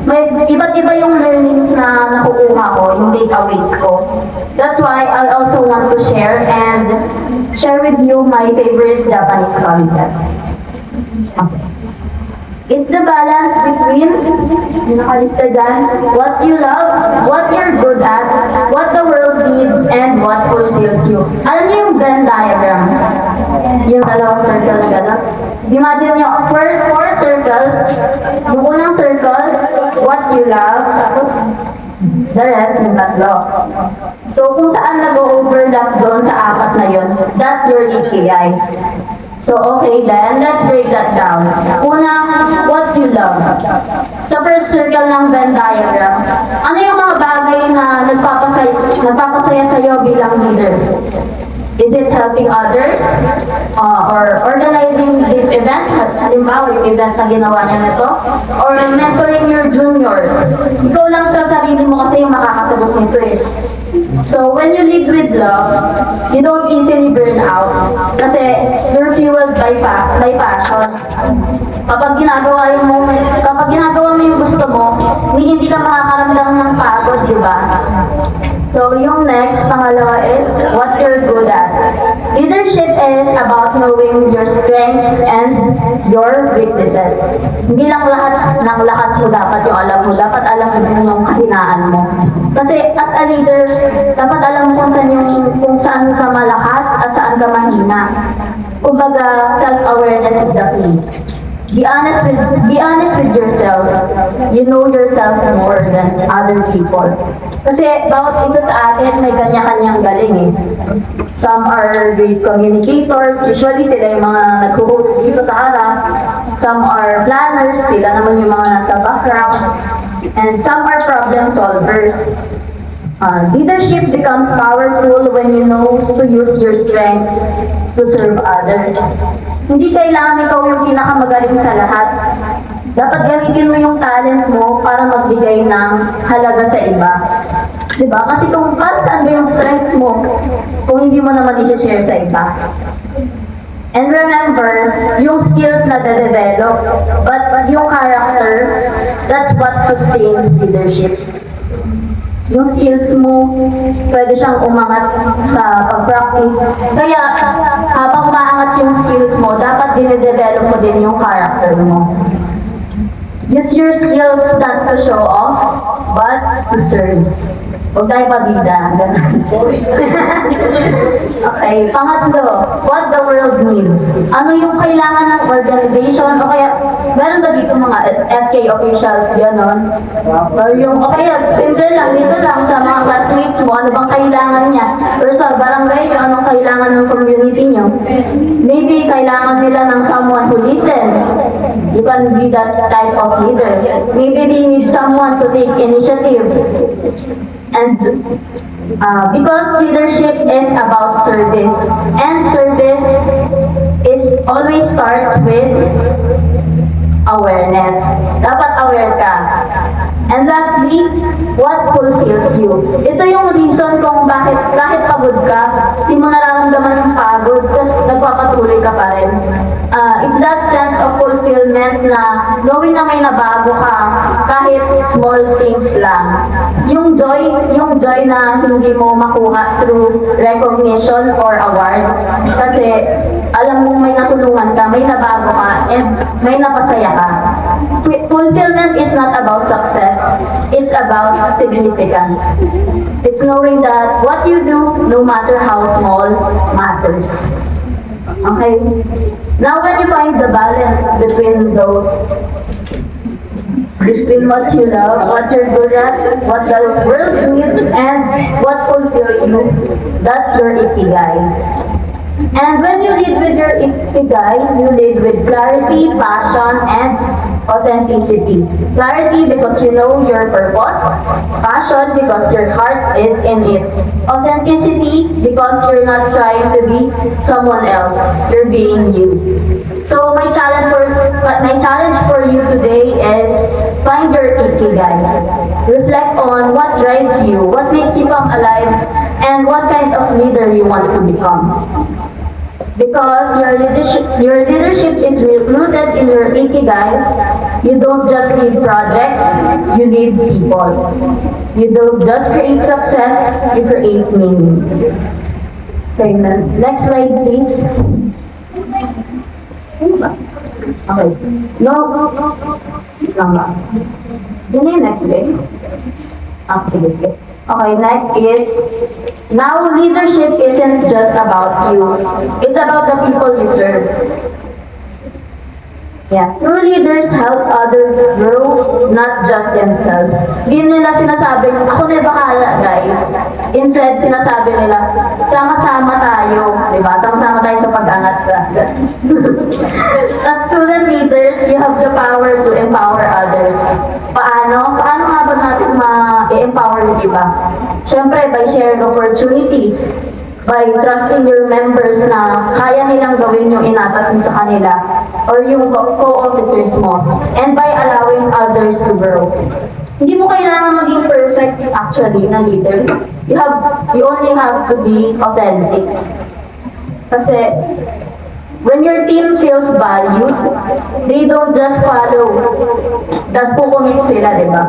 may iba't iba yung learnings na nakukuha ko, yung takeaways ko. That's why I also want to share with you my favorite Japanese concept. Okay. It's the balance between, yung nakalista dyan, what you love, what you're good at, what the world needs, and what fulfills you. Alam niyo yung Venn diagram? Yung dalawang circle na gano'n? Imagine nyo, first four circles, yung unang circle, what you love, tapos the rest, yung tatlo. So kung saan nag-overlap doon sa apat na yun, that's your Ikigai. So, okay then, let's break that down. Una, what you love. Sa first circle ng Venn diagram, ano yung mga bagay na nagpapasaya sa'yo bilang leader? Is it helping others? Or organizing this event? Halimbawa, yung event na ginawa niya nito? Or mentoring your juniors? Ikaw lang sa sarili mo kasi yung makakasagot nito eh. So, when you lead with love, you don't easily burn out kasi you're fueled by passion. Kapag ginagawa mo yung gusto mo, hindi ka makakaramdam ng pagod, di ba? So, yung next, pangalawa is what you're good at. Leadership is about knowing your strengths and your weaknesses. Hindi lang lahat ng lakas mo dapat yung alam mo. Dapat alam mo din yung kahinaan mo. Kasi as a leader, dapat alam mo kung saan ka malakas at saan ka mahina. Kumbaga, self-awareness is the key. Be honest with yourself. You know yourself more than other people. Kasi bawat isa sa atin may kanya-kanyang galing eh. Some are great communicators. Usually sila yung mga nag-host dito sa harap. Some are planners. Sila naman yung mga nasa background. And some are problem solvers. Leadership becomes powerful when you know to use your strength to serve others. Hindi kailangan ikaw yung pinakamagaling sa lahat. Dapat gamitin mo yung talent mo para magbigay ng halaga sa iba. Diba? Kasi kung para saan ba yung strength mo kung hindi mo naman i-share sa iba. And remember, yung skills na de-develop, but yung character, that's what sustains leadership. Yung skills mo, pwede siyang umangat sa pag-practice. Kaya, habang umaangat yung skills mo, dapat dine-develop mo din yung character mo. Use your skills not to show off, but to serve. Huwag tayo pabida. Okay, pangatlo, what the world needs. Ano yung kailangan ng organization o kaya meron ba dito mga SK officials, gano'n? Or yung, o kaya simple lang, dito lang sa mga classmates mo, ano bang kailangan niya? Or sa barangay nyo, anong kailangan ng community nyo? Maybe kailangan nila ng someone who listens. You can be that type of leader. Maybe they need someone to take initiative. And because leadership is about service, and service is always starts with awareness. Dapat aware ka. And lastly, what fulfills you? Ito yung reason kung bakit kahit pagod ka, hindi mo nararamdaman yung pagod, kasi nagpapatuloy ka pa rin. It's that sense of fulfillment na knowing na may nabago ka kahit small things lang. Yung joy na hindi mo makuha through recognition or award. Kasi alam mo may natulungan ka, may nabago ka, and may napasaya ka. Fulfillment is not about success. It's about significance. It's knowing that what you do, no matter how small, matters. Okay? Now when you find the balance between those between what you love, what you're good at, what the world needs, and what fulfills you. That's your ikigai. And when you lead with your ikigai, you lead with clarity, passion, and authenticity. Clarity because you know your purpose. Passion because your heart is in it. Authenticity because you're not trying to be someone else. You're being you. So my challenge for you today is find your ikigai. Reflect on what drives you, what makes you come alive, and what kind of leader you want to become. Because your leadership is rooted in your ikigai, you don't just lead projects, you lead people. You don't just create success, you create meaning. Okay, next slide please. Okay. No. Tama. Yun na yung next slide. Sige, sige. Okay, next is, now leadership isn't just about you. It's about the people you serve. Yeah, true leaders help others grow, not just themselves. Hindi nila sinasabing, ako na bahala guys. Instead, sinasabi nila, sama-sama tayo. Diba? Sama-sama tayo sa pag-angat sa... As student leaders, you have the power to empower others. Paano? Paano nga ba natin ma-empower yung iba? Siyempre, by sharing opportunities, by trusting your members na kaya nilang gawin yung inatas mo sa kanila or yung co-officers mo, and by allowing others to grow. Hindi mo kailangan maging perfect actually na leader. You only have to be authentic. Kasi when your team feels valued, they don't just follow. Nagpo-commit sila, di ba?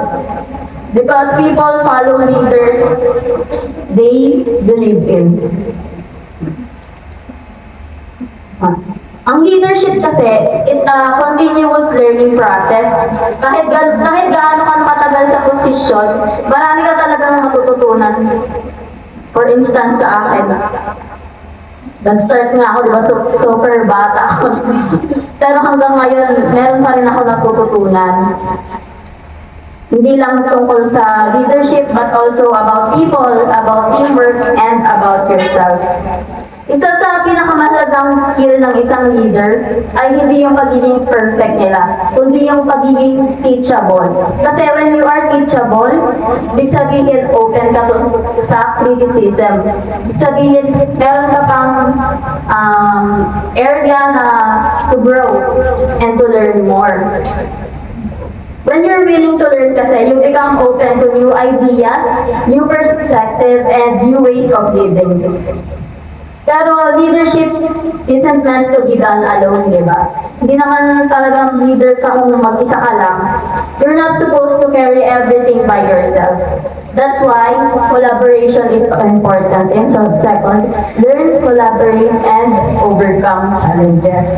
Because people follow leaders they believe in. Ang leadership kasi, it's a continuous learning process. Kahit gaano ka nakatagal sa posisyon, marami ka talagang matututunan. For instance, sa akin, nag-start nga ako, di ba, super bata ako. Pero hanggang ngayon, meron pa rin ako natututunan. Hindi lang tungkol sa leadership, but also about people, about teamwork, and about yourself. Isa sa pinakamahalagang skill ng isang leader ay hindi yung pagiging perfect nila, kundi yung pagiging teachable. Kasi when you are teachable, ibig sabihin open ka sa criticism. Ibig sabihin, meron ka pang area na to grow and to learn more. When you're willing to learn kasi, you become open to new ideas, new perspective, and new ways of living. Pero leadership isn't meant to be done alone, di ba? Hindi naman talagang leader ka kung mag-isa ka lang. You're not supposed to carry everything by yourself. That's why collaboration is important. And so second, learn, collaborate, and overcome challenges.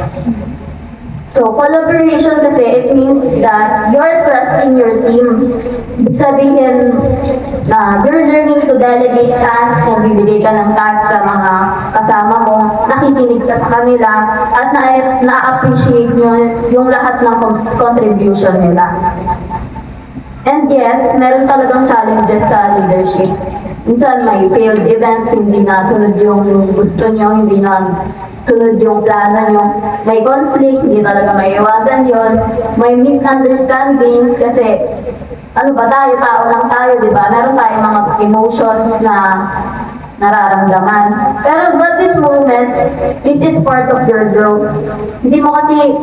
So, collaboration kasi, it means that you're trusting your team. Ibig sabihin na you're learning to delegate tasks, nagbibigay ka ng tasks sa mga kasama mo, nakikinig ka sa kanila, at na-appreciate nyo yung lahat ng contribution nila. And yes, meron talagang challenges sa leadership. Minsan may failed events, hindi na sunod yung gusto nyo, hindi na sunod yung plano nyo. May conflict, hindi talaga may iwasan yon. May misunderstandings kasi ano ba tayo, tao lang tayo, di ba? Meron tayong mga emotions na nararamdaman. Pero but these moments, this is part of your growth. Hindi mo kasi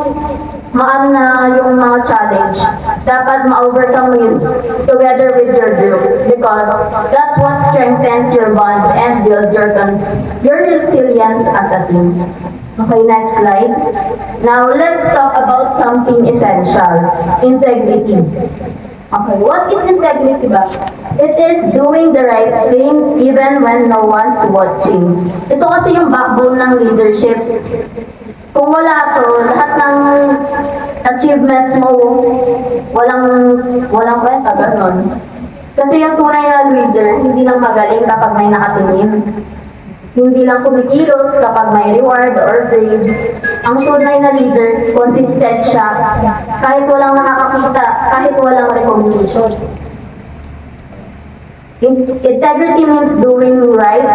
maano na yung mga challenge. Dapat ma-overcome mo yun together with your group because that's what strengthens your bond and build your resilience as a team. Okay, next slide. Now, let's talk about something essential. Integrity. Okay, what is integrity ba? It is doing the right thing even when no one's watching. Ito kasi yung backbone ng leadership. Kung wala to, lahat ng achievements mo, walang kwenta, ganun. Kasi yung tunay na leader, hindi lang magaling kapag may nakatingin. hindi lang kumikilos kapag may reward or grade. Ang tunay na leader, consistent siya, kahit walang nakakakita, kahit walang recognition. Integrity means doing right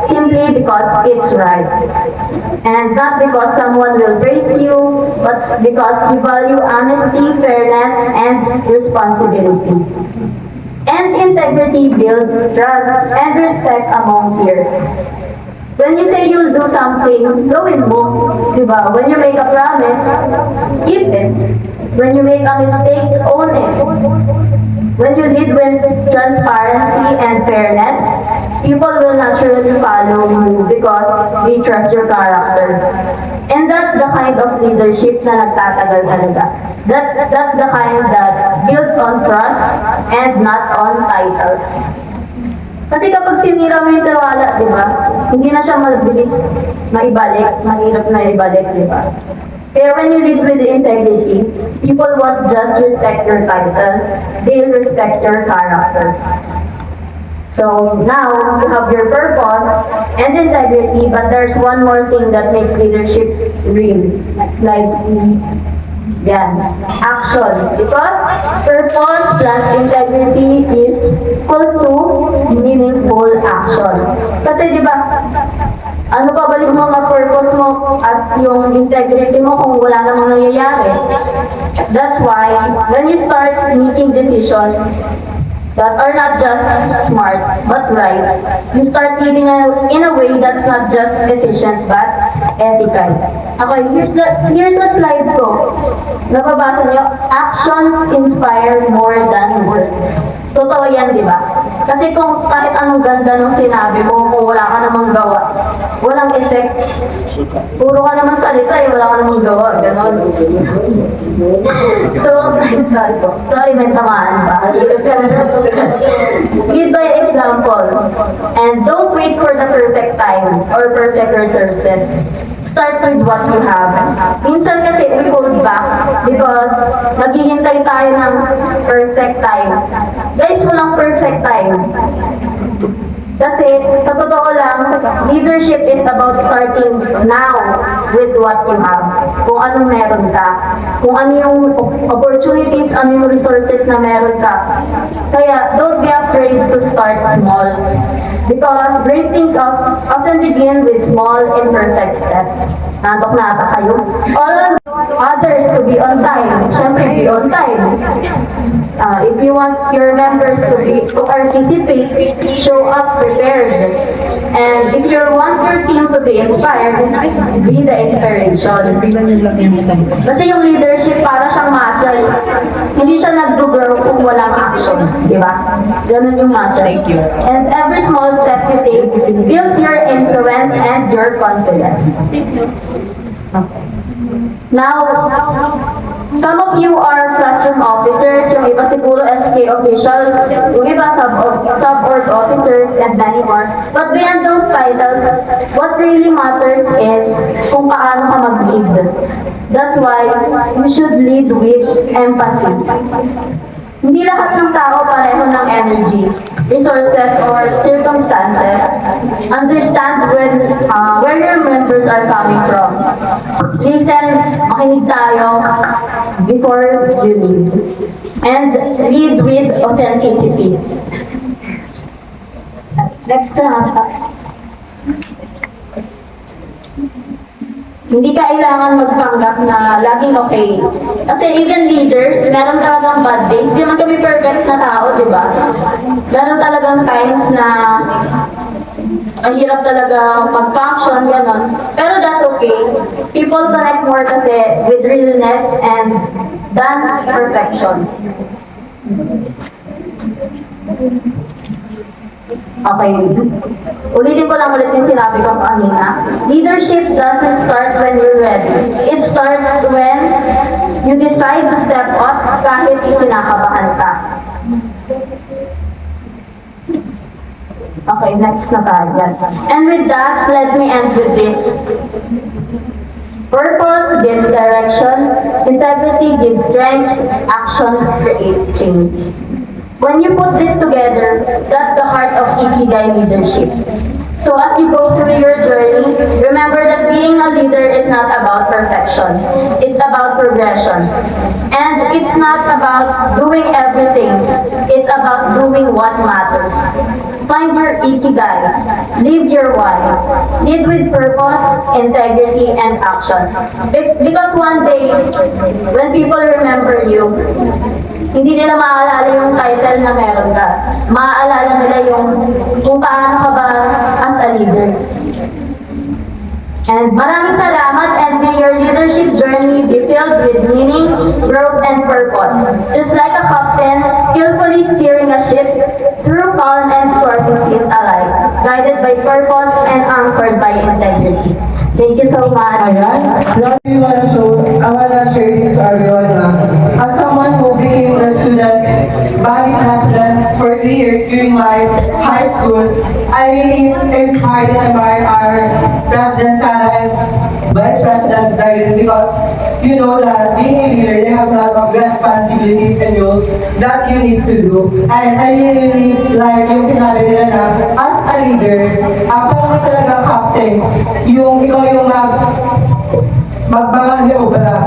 simply because it's right. And not because someone will praise you, but because you value honesty, fairness, and responsibility. And integrity builds trust and respect among peers. When you say you'll do something, gawin mo. Diba? When you make a promise, keep it. When you make a mistake, own it. When you lead with transparency and fairness, people will naturally follow you because they trust your character. And that's the kind of leadership na nagtatagal talaga. That's the kind that's built on trust and not on titles. Kasi kapag sinira mo yung tiwala, di ba? Hindi na siya mabilis maibalik, mahirap na ibalik, di ba? Pero when you lead with integrity, people won't just respect your title, they'll respect your character. So now, you have your purpose and integrity, but there's one more thing that makes leadership real. Next slide, please. Yan. Action. Because purpose plus integrity is equal to meaningful action. Kasi di ba, ano pa balik mo ang purpose mo at yung integrity mo kung wala namang nangyayari? That's why, when you start making decisions that are not just smart, but right, you start leading in a way that's not just efficient, but ethical. Okay, here's the slide ko. Nababasa niyo, actions inspire more than words. Totoo yan, di ba? Kasi kung kahit anong ganda ng sinabi mo, kung wala ka namang gawa, walang effect. Puro ka naman salita eh, wala ka namang gawa. Ganon. So, sorry po. Sorry, may tamaan ba? Lead by example. And don't wait for the perfect time or perfect resources. Start with what you have. Minsan kasi we hold back because naghihintay tayo ng perfect time. Guys, walang perfect time. Kasi, sa totoo lang, leadership is about starting now with what you have. Kung anong meron ka. Kung ano yung opportunities, ano yung resources na meron ka. Kaya, don't be afraid to start small. Because great things often begin with small, imperfect steps. Nantok na ata kayo. All others to be on time. Siyempre, be on time. If you want your members to participate, show up prepared. And if you want your team to be inspired, be the inspiration. Kasi yung leadership para siyang muscle. Hindi siya nag-grow kung walang actions, di ba? Ganun yung muscle. Thank you. And every small step you take builds your influence and your confidence. Okay. Now, some of you are classroom officers, yung iba siguro SK officials, yung iba sub-org officers, and many more. But beyond those titles, what really matters is kung paano ka mag-lead. That's why you should lead with empathy. Hindi lahat ng tao pareho ng energy, resources, or circumstances. Understand where your members are coming from. Listen, makinig tayo before you lead. And lead with authenticity. Next na. Hindi kailangan magpanggap na laging okay. Kasi even leaders, meron talagang bad days. Hindi naman kami perfect na tao, di ba? Meron talagang times na ang hirap talaga mag-function, gano'n. Pero that's okay. People connect more kasi with realness and than perfection. Okay. Ulitin ko lang ulit yung sinabi ko kanina. Leadership doesn't start when you're ready. It starts when you decide to step up kahit ikinakabahan ka. Okay, next na tayo. And with that, let me end with this. Purpose gives direction, integrity gives strength, actions create change. When you put this together, that's the heart of Ikigai leadership. So as you go through your journey, remember that being a leader is not about perfection. It's about progression. And it's not about doing everything. It's about doing what matters. Find your ikigai. Live your why. Lead with purpose, integrity, and action. Because one day, when people remember you, hindi nila maaalala yung title na meron ka. Maaalala nila yung kung paano ka ba as a leader. And maraming salamat, and may your leadership journey be filled with meaning, growth, and purpose. Just like a captain skillfully steering a ship through calm and stormy seas alike, guided by purpose and anchored by integrity. Thank you so much. Ayan. Love you wanna show, I wanna share this to everyone na as someone who became a student body president for 3 years during my high school, I really inspired and admired our President Sarah and Vice President Dylan because you know that being a leader, there has a lot of responsibilities and roles that you need to do. And I really like yung sinabi nila na as a leader, parang talaga captains, yung ikaw yung magmamaniobra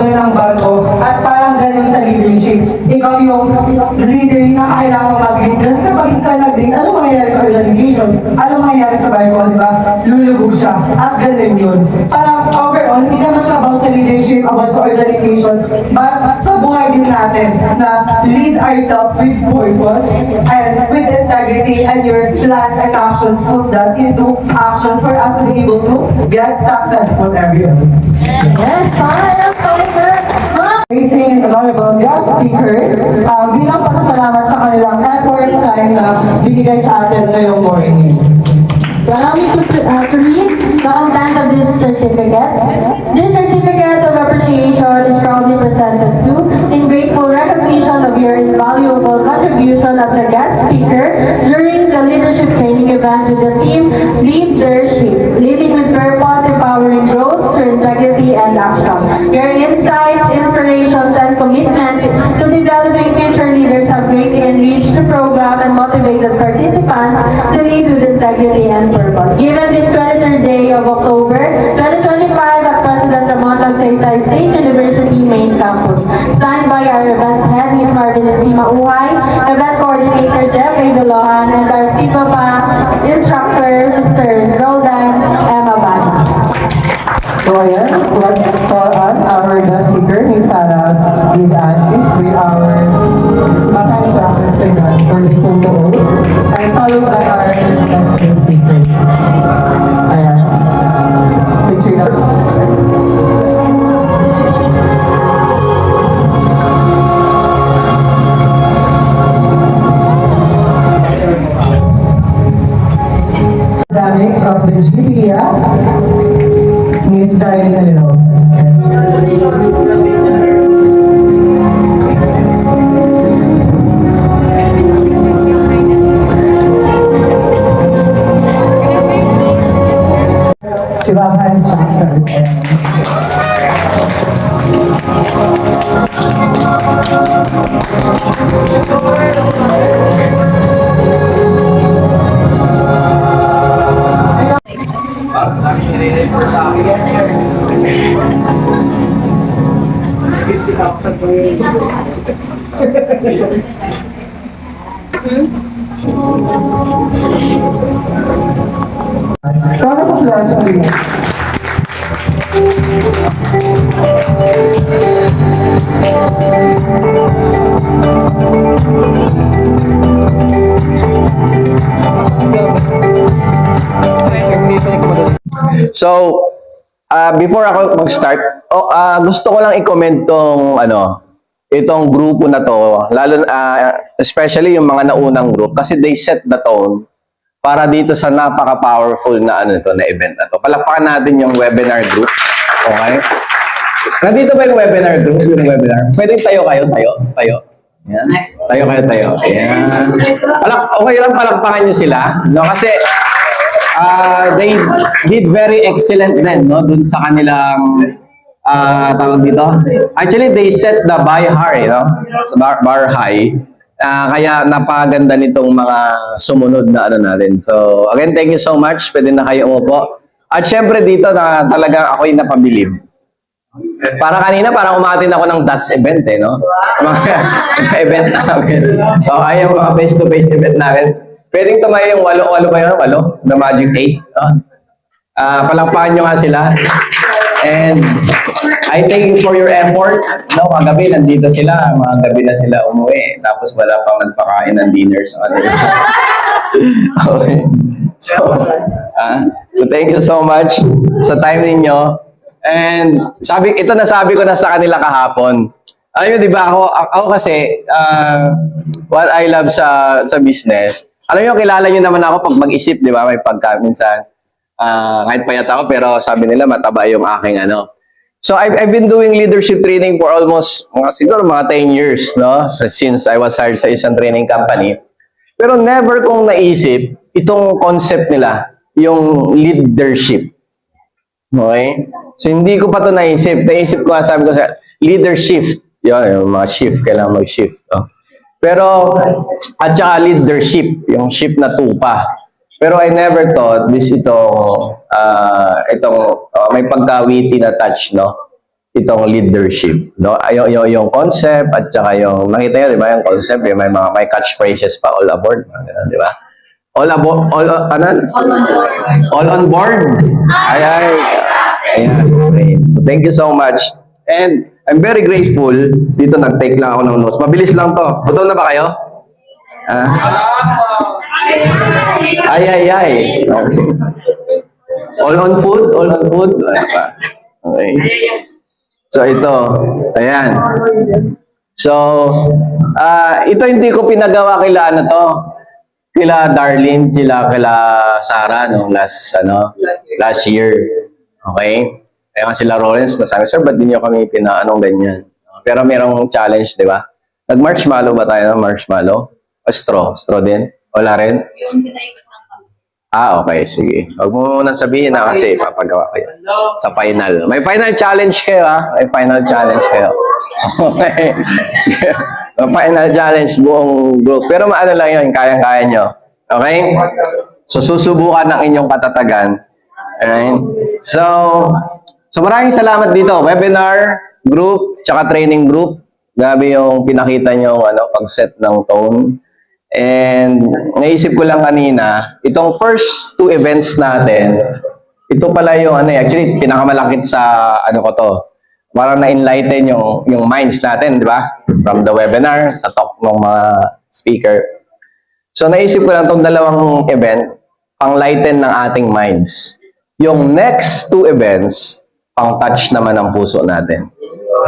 ng barko at parang ganun sa leadership. Ikaw yung leader na kailangan mag-lead. Kasi kapag hindi ka nag-lead, ano mangyayari sa organization? Ano mangyayari sa barko, di ba? Lulubog siya. At ganun yun. Parang overall, hindi naman siya about sa leadership, about sa organization, but sa buhay din natin na lead ourselves with purpose and with integrity and your plans and actions put that into actions for us to be able to get successful every year. Yes, fine, fine. Amazing and honorable guest speaker, bilang pasasalamat sa kanilang effort time na binigay sa atin ngayong morning. So allow me to read the content of this certificate. This certificate of appreciation is proudly presented to in grateful recognition of your invaluable contribution as a guest speaker during the leadership training event with the theme Leadership, Leading with Purpose, Empowering Growth through Integrity and Action. Your insights, inspirations, and commitment to developing future leaders have greatly enriched the program and motivated participants to lead with integrity and purpose. Given this 23rd day of October 2025 at President Ramon Magsaysay State University Main Campus, signed by our event head, Ms. Marvin C. Mauhay, event coordinator, Jeffrey Dolohan, and our CIPAPA instructor, Mr. Roldan M. Abad. So ayan, let's call on our guest speaker, Ms. Sarah with Ashes with our Bata instructor segment for the photo and followed by our guest speaker. Ayan. Picture na. Dynamics of the GBS, Ms. Darlene Alero. Sibahan chapters. Round of applause, please. So, before ako mag-start, gusto ko lang i-comment tong itong grupo na to, lalo especially yung mga naunang group kasi they set the tone para dito sa napaka-powerful na na event na to. Palakpakan natin yung webinar group. Okay? Nandito ba yung webinar group? Yung webinar? Pwede tayo. Yan. Tayo. Yan. Okay lang palakpakan nyo sila. No? Kasi they did very excellent din, no? Dun sa kanilang tawag dito. Actually, they set the bar high, no? Bar high. Kaya napaganda nitong mga sumunod na ano natin. So, again, thank you so much. Pwede na kayo umupo. At syempre dito na talagang ako'y napabilib. Para kanina, parang umatin ako ng DOTS event eh, no? Mga event namin. Okay, yung mga face-to-face event namin. Pwedeng tumayo yung walo ba yun? Walo? The Magic 8? Oh. Palakpakan nyo nga sila. And I thank you for your effort. No, kagabi nandito sila. Mga gabi na sila umuwi. Tapos wala pang nagpakain ng dinner sa kanila. Okay. So thank you so much sa time ninyo. And ito nasabi ko na sa kanila kahapon. Alam nyo, di ba ako kasi, what I love sa business, alam nyo, kilala nyo naman ako pag mag-isip, di ba? May pagka, minsan, kahit payat ako, pero sabi nila, mataba yung aking ano. So, I've been doing leadership training for almost, siguro mga 10 years, no? Since I was hired sa isang training company. Pero never kong naisip, itong concept nila, yung leadership. Okay? So, hindi ko pa ito naisip. Naisip ko, sabi ko sa leadership. Yung mga shift, kailangan mag-shift. Oh. Pero, at saka leadership, yung ship na tupa. Pero I never thought may pagka-witty na touch, no? Itong leadership, no? Yung concept, at saka yung, nakita nyo, di ba, yung concept, may catchphrases pa, all aboard, di ba? All aboard, all on board. Ayan. Okay. So, thank you so much. And I'm very grateful. Dito nag-take lang ako ng notes. Mabilis lang to. Gutom na ba kayo? Ay. Okay. All on food? Wala pa. Okay. So, ito. Ayan. So, ito hindi ko pinagawa kila kila Darlene, kila Sarah, no? Last year. Okay? Kaya nga sila Lawrence, nasabi, sir, ba't di nyo kami pinaanong ganyan? Pero merong challenge, di ba? Nag-marshmallow ba tayo? Marshmallow? O straw? Straw din? Wala rin? Yung pinaikot ng kami. Okay, sige. Huwag mo muna sabihin na kasi papagawa kayo sa final. May final challenge kayo, ha? May final challenge kayo. Okay. May final challenge buong group. Pero maano lang yun, kayang-kaya nyo. Okay? So, susubukan ng inyong katatagan. Alright? So maraming salamat dito. Webinar, group, tsaka training group. Grabe yung pinakita nyo, pag-set ng tone. And naisip ko lang kanina, itong first 2 events natin, ito pala yung, actually, pinakamalakit sa, parang na-enlighten yung minds natin, di ba? From the webinar, sa talk ng mga speaker. So naisip ko lang itong 2 event, pang-lighten ng ating minds. Yung next 2 events, pang-touch naman ang puso natin.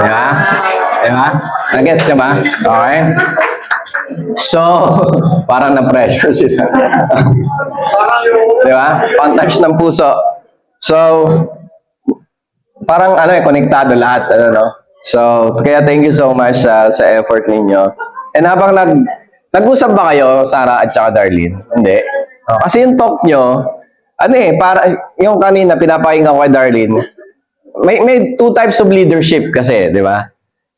Diba? Nag-gets nyo ba? Okay? So, parang na-pressure sila. Diba? Pang-touch ng puso. So, parang konektado lahat. So, kaya thank you so much sa effort ninyo. And habang nag-usap ba kayo, Sarah at saka Darlene? Hindi. Kasi yung talk nyo, para yung kanina pinapakinggan ko kay Darlene, may 2 types of leadership kasi, di ba?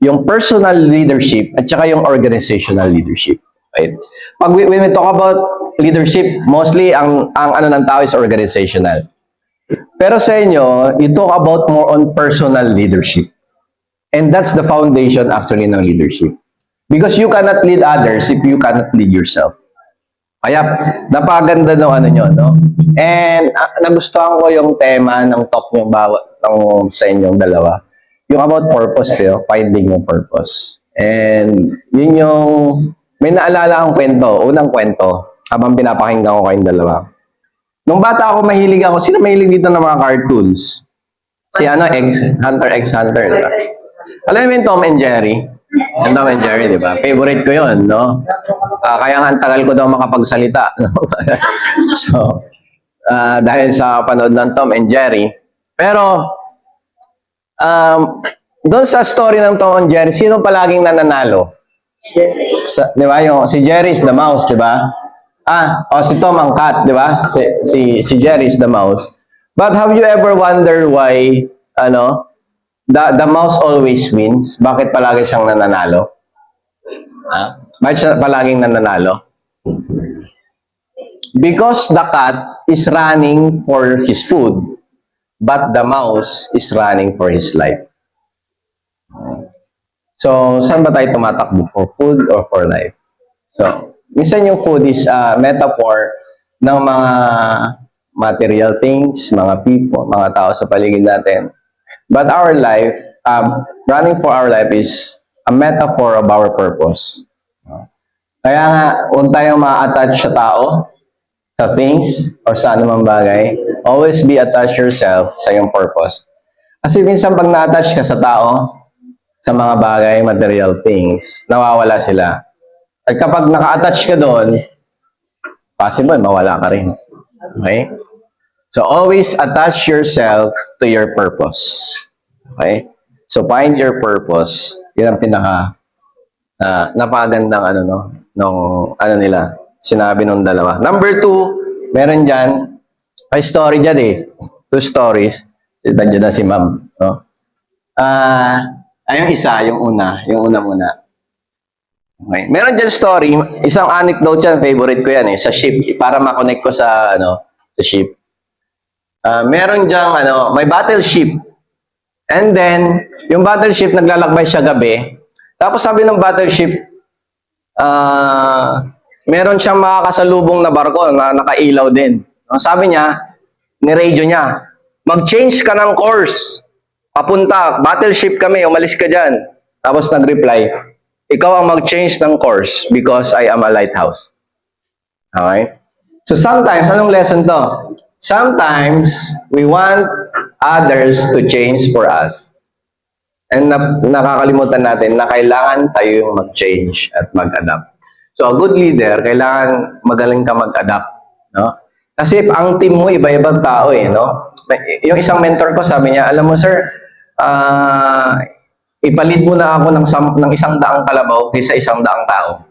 Yung personal leadership at saka yung organizational leadership. Right? When we talk about leadership, mostly ang ng tao is organizational. Pero sa inyo, you talk about more on personal leadership. And that's the foundation actually ng leadership. Because you cannot lead others if you cannot lead yourself. Kaya, napaganda nyo, no? And, nagustuhan ko yung tema ng talk nyo sa inyong dalawa. Yung about purpose, finding yung purpose. And, yun yung, may naalala akong kwento, unang kwento, habang pinapakinggan ko kayong dalawa. Nung bata ako, mahilig ako. Sino mahilig dito ng mga cartoons? Si Hunter x Hunter, di ba? Alam mo yung Tom and Jerry? Yung Tom and Jerry, di ba? Favorite ko yun, no? Kaya nga, ang tagal ko daw makapagsalita. So, dahil sa panood ng Tom and Jerry. Pero, doon sa story ng Tom and Jerry, sino palaging nananalo? Di ba? Si Jerry is the mouse, di ba? Si Tom ang cat, di ba? Si Jerry is the mouse. But have you ever wondered why, the mouse always wins? Bakit palagi siyang nananalo? Bakit siya palaging nananalo? Because the cat is running for his food, but the mouse is running for his life. So, saan ba tayo tumatakbo? For food or for life? So, minsan yung food is a metaphor ng mga material things, mga people, mga tao sa paligid natin. But our life, running for our life is a metaphor of our purpose. Kaya nga, huwag tayong ma-attach sa tao, sa things, or sa anumang bagay. Always be attached yourself sa iyong purpose. Kasi minsan pag na-attach ka sa tao, sa mga bagay, material things, nawawala sila. At kapag naka-attach ka doon, possible, mawala ka rin. Okay? So, always attach yourself to your purpose. Okay? So, find your purpose. Yan ang pinaka napakagandang nila, sinabi nung dalawa. Number 2, meron dyan, may story dyan eh. 2 stories. Nandiyan na si ma'am. No? Yung isa, yung una muna. Okay. Meron dyan story, isang anecdote yan, favorite ko yan eh, sa ship, para makonect ko sa ship. Meron dyan, may battleship. And then, yung battleship, naglalakbay siya gabi. Tapos sabi ng battleship, meron siyang makakasalubong na barko na nakailaw din. Sabi niya, ni-radio niya, mag-change ka ng course. Papunta, battleship kami, umalis ka dyan. Tapos nag-reply, ikaw ang mag-change ng course because I am a lighthouse. Okay? So sometimes, anong lesson to? Sometimes, we want others to change for us. And nakakalimutan natin na kailangan tayo mag-change at mag-adapt. So a good leader, kailangan magaling ka mag-adapt. No? Kasi ang team mo, iba-ibang tao eh. No? Yung isang mentor ko, sabi niya, alam mo sir, ipalit mo na ako ng 100 kalabaw kaysa 100 tao.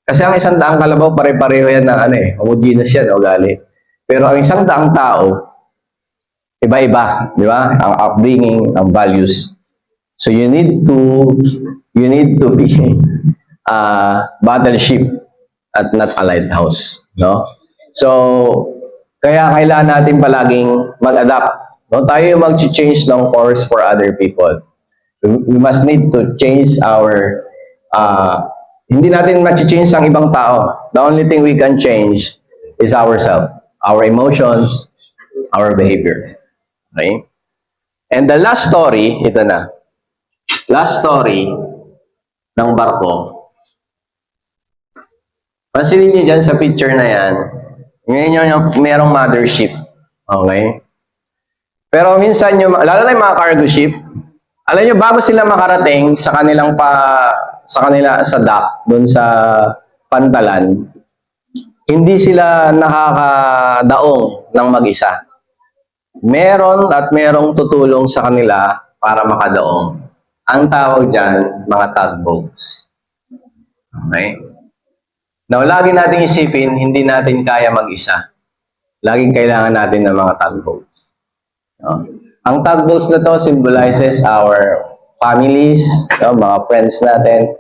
Kasi ang 100 kalabaw, pare-pareho yan ng homogeneous yan, ugali. Pero ang 100 tao, iba-iba, di ba? Ang upbringing, ang values. So you need to be a battleship at not a lighthouse, no? So kaya kailangan natin palaging mag-adapt. No? Tayo yung mag-change ng course for other people. We must need to change our hindi natin ma-change ang ibang tao. The only thing we can change is ourselves, our emotions, our behavior. Okay? And the last story, ito na. Last story ng barko. Pansinin niyo dyan sa picture na yan. Ngayon yung merong mothership. Okay? Pero minsan, lalo na yung mga cargo ship, alam nyo, bago sila makarating sa sa dock, dun sa pantalan, hindi sila nakakadaong ng mag-isa. Meron at merong tutulong sa kanila para makadaong. Ang tawag dyan, mga tugboats. Okay? Now, lagi natin isipin, hindi natin kaya mag-isa. Laging kailangan natin ng mga tugboats. No? Ang tugboats na to symbolizes our families, mga friends natin.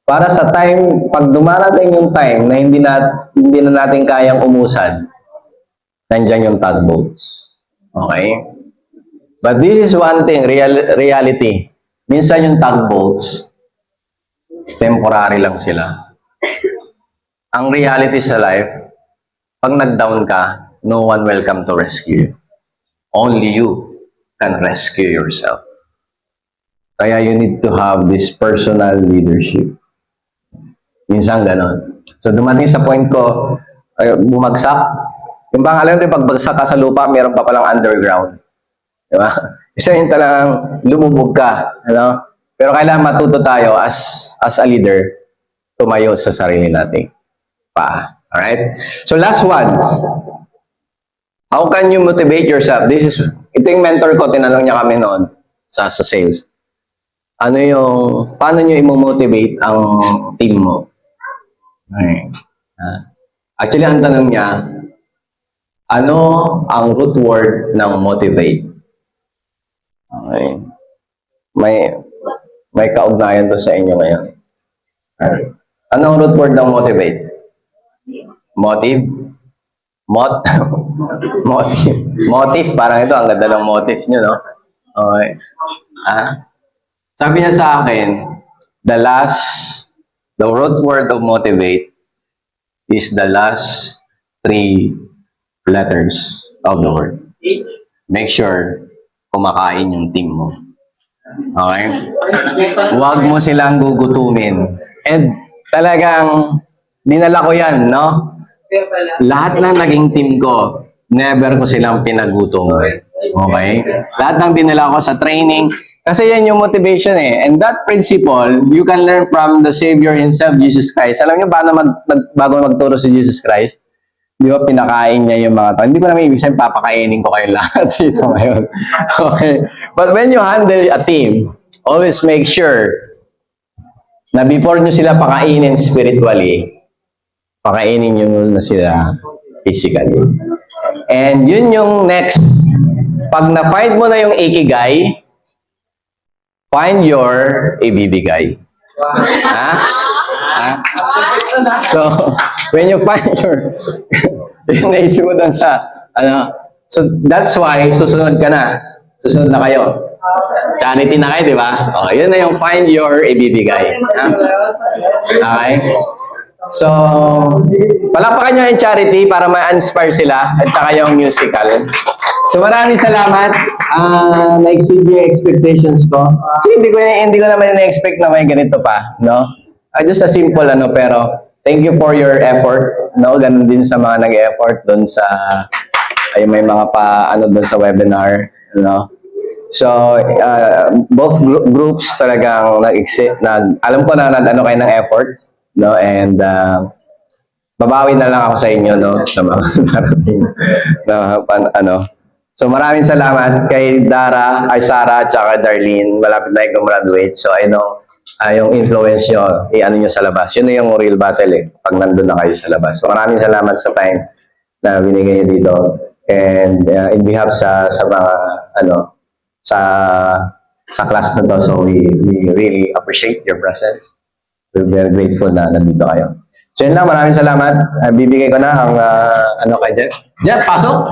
Para sa time, pag dumarating yung time na hindi na natin kayang umusad, nandyan yung tugboats. Okay? But this is one thing, reality. Minsan yung tugboats, temporary lang sila. Ang reality sa life, pag nag-down ka, no one will come to rescue you. Only you can rescue yourself. Kaya you need to have this personal leadership. Minsan ganon. So dumating sa point ko, bumagsak. Yung bang alam mo, pagbagsak ka sa lupa, meron pa palang underground. Di ba? Isa yun talagang lumubog ka. Pero kailangan matuto tayo as a leader, tumayo sa sarili natin. Alright? So last one. How can you motivate yourself? Ito yung mentor ko, tinanong niya kami noon sa sales. Paano nyo i-motivate ang team mo? Okay. Actually, ang tanong niya, ano ang root word ng motivate? Okay. May kaugnayan to sa inyo ngayon. Anong root word ng motivate? Motive? Motive. Motive. Parang ito, ang ganda ng motive nyo, no? Okay. Sabi niya sa akin, the root word of motivate is the last 3 letters of the word. Make sure kumakain yung team mo. Okay? Huwag mo silang gugutumin. And talagang dinala ko yan, no? Lahat ng naging team ko, never ko silang pinagutom. Okay? Lahat ng dinala ko sa training, kasi yan yung motivation eh. And that principle, you can learn from the Savior himself, Jesus Christ. Alam niyo paano bago magturo si Jesus Christ? Di ba, pinakain niya yung mga tao. Hindi ko naman ibig sabihin, papakainin ko kayo lahat dito ngayon. Okay? But when you handle a team, always make sure na before nyo sila pakainin spiritually, pakainin nyo na sila physically. And yun yung next. Pag na-find mo na yung ikigai, find your ibibigay. So, when you find your yung naisip mo doon sa so that's why susunod ka na. Susunod na kayo. Charity na kayo, di ba? Oh, yun na yung find your ibibigay. Okay? So, palapakan nyo yung charity para ma-inspire sila at saka yung musical. So, maraming salamat. Na-exceed yung expectations ko. So, hindi ko naman na-expect na may ganito pa, no? Just a simple pero thank you for your effort, no? Ganun din sa mga nag-effort doon sa may mga doon sa webinar, no? So, both groups talagang alam ko na nag-ano kayo ng effort, no? And babawi na lang ako sa inyo, no? Sa mga narating na So, maraming salamat kay Sarah, at saka Darlene. Malapit na yung graduate. So, I know yung influence nyo, nyo sa labas. Yun na yung real battle pag nandun na kayo sa labas. So, maraming salamat sa time na binigay nyo dito. And in behalf sa mga, sa class na to, so we really appreciate your presence. We're very grateful na nandito kayo. So, yun lang, maraming salamat. Bibigay ko na ang, kay Jeff. Jeff, pasok!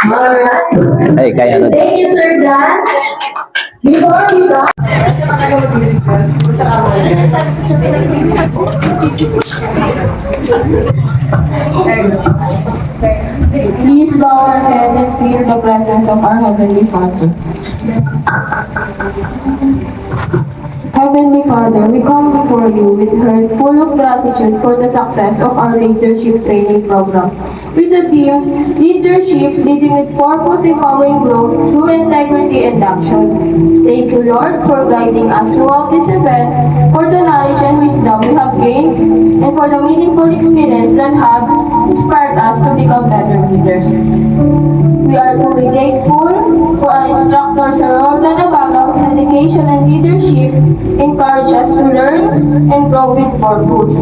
Alright. Ay, kaya Thank you, Sir Dan. Before we go, Please bow our head and feel the presence of our Heavenly Father. Heavenly Father, we come before you with heart full of gratitude for the success of our leadership training program. With the theme, Leadership Leading with Purpose, Empowering Growth Through Integrity and Action. Thank you, Lord, for guiding us throughout this event, for the knowledge and wisdom we have gained, and for the meaningful experience that have inspired us to become better leaders. We are truly grateful for our instructor, Sir Roldan Abagang's dedication and leadership encourage us to learn and grow with purpose.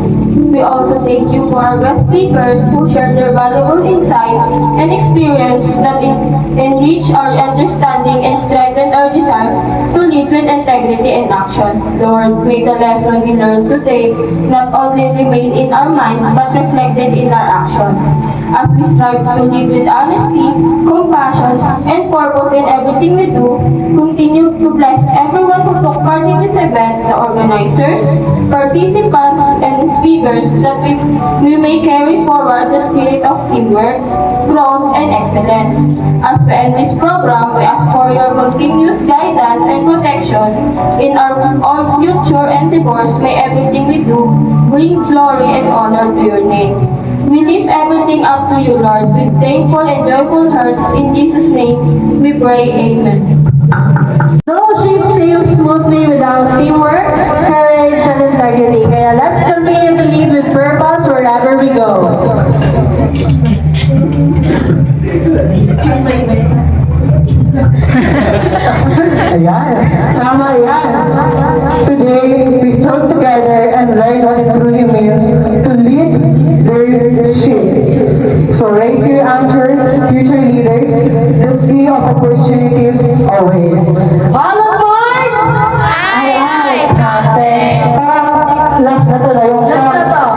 We also thank you for our guest speakers who shared their valuable insight and experience that enrich our understanding and strengthen our desire to lead with integrity and action. Lord, may the lesson we learned today not only remain in our minds but reflected in our actions. As we strive to lead with honesty, compassion, and purpose in everything we do, continue to bless everyone who took part in this event, the organizers, participants, and speakers, that we may carry forward the spirit of teamwork, growth, and excellence. As we end this program, we ask for your continuous guidance and protection in our all future endeavors. May everything we do bring glory and honor to your name. We lift everything up to you, Lord, with thankful and joyful hearts. In Jesus' name, we pray. Amen. no ship sails smoothly without teamwork, courage, and integrity. Kaya let's continue to lead with purpose wherever we go. Ayan, tama yan. Today, we stood together and learned what it truly means to lead their ship. So raise your anchors, future leaders. The sea of opportunities awaits. All aboard! Aye, aye, Captain. Parang last na to na yung Last na to.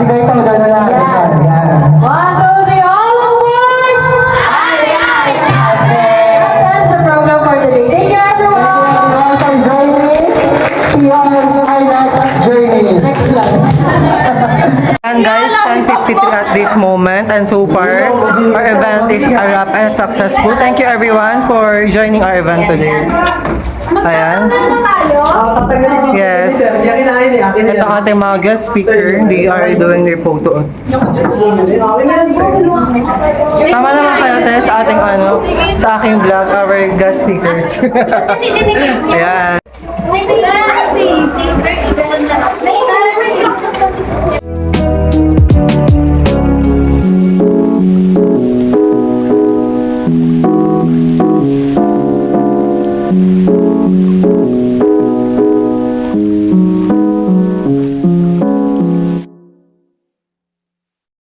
this moment. And so far, our event is a wrap and successful. Thank you everyone for joining our event today. Ayan. Yes. Ito ang ating mga guest speaker. They are doing their photo. Tama naman kayo tayo sa ating sa aking vlog, our guest speakers. Ayan. Ganun na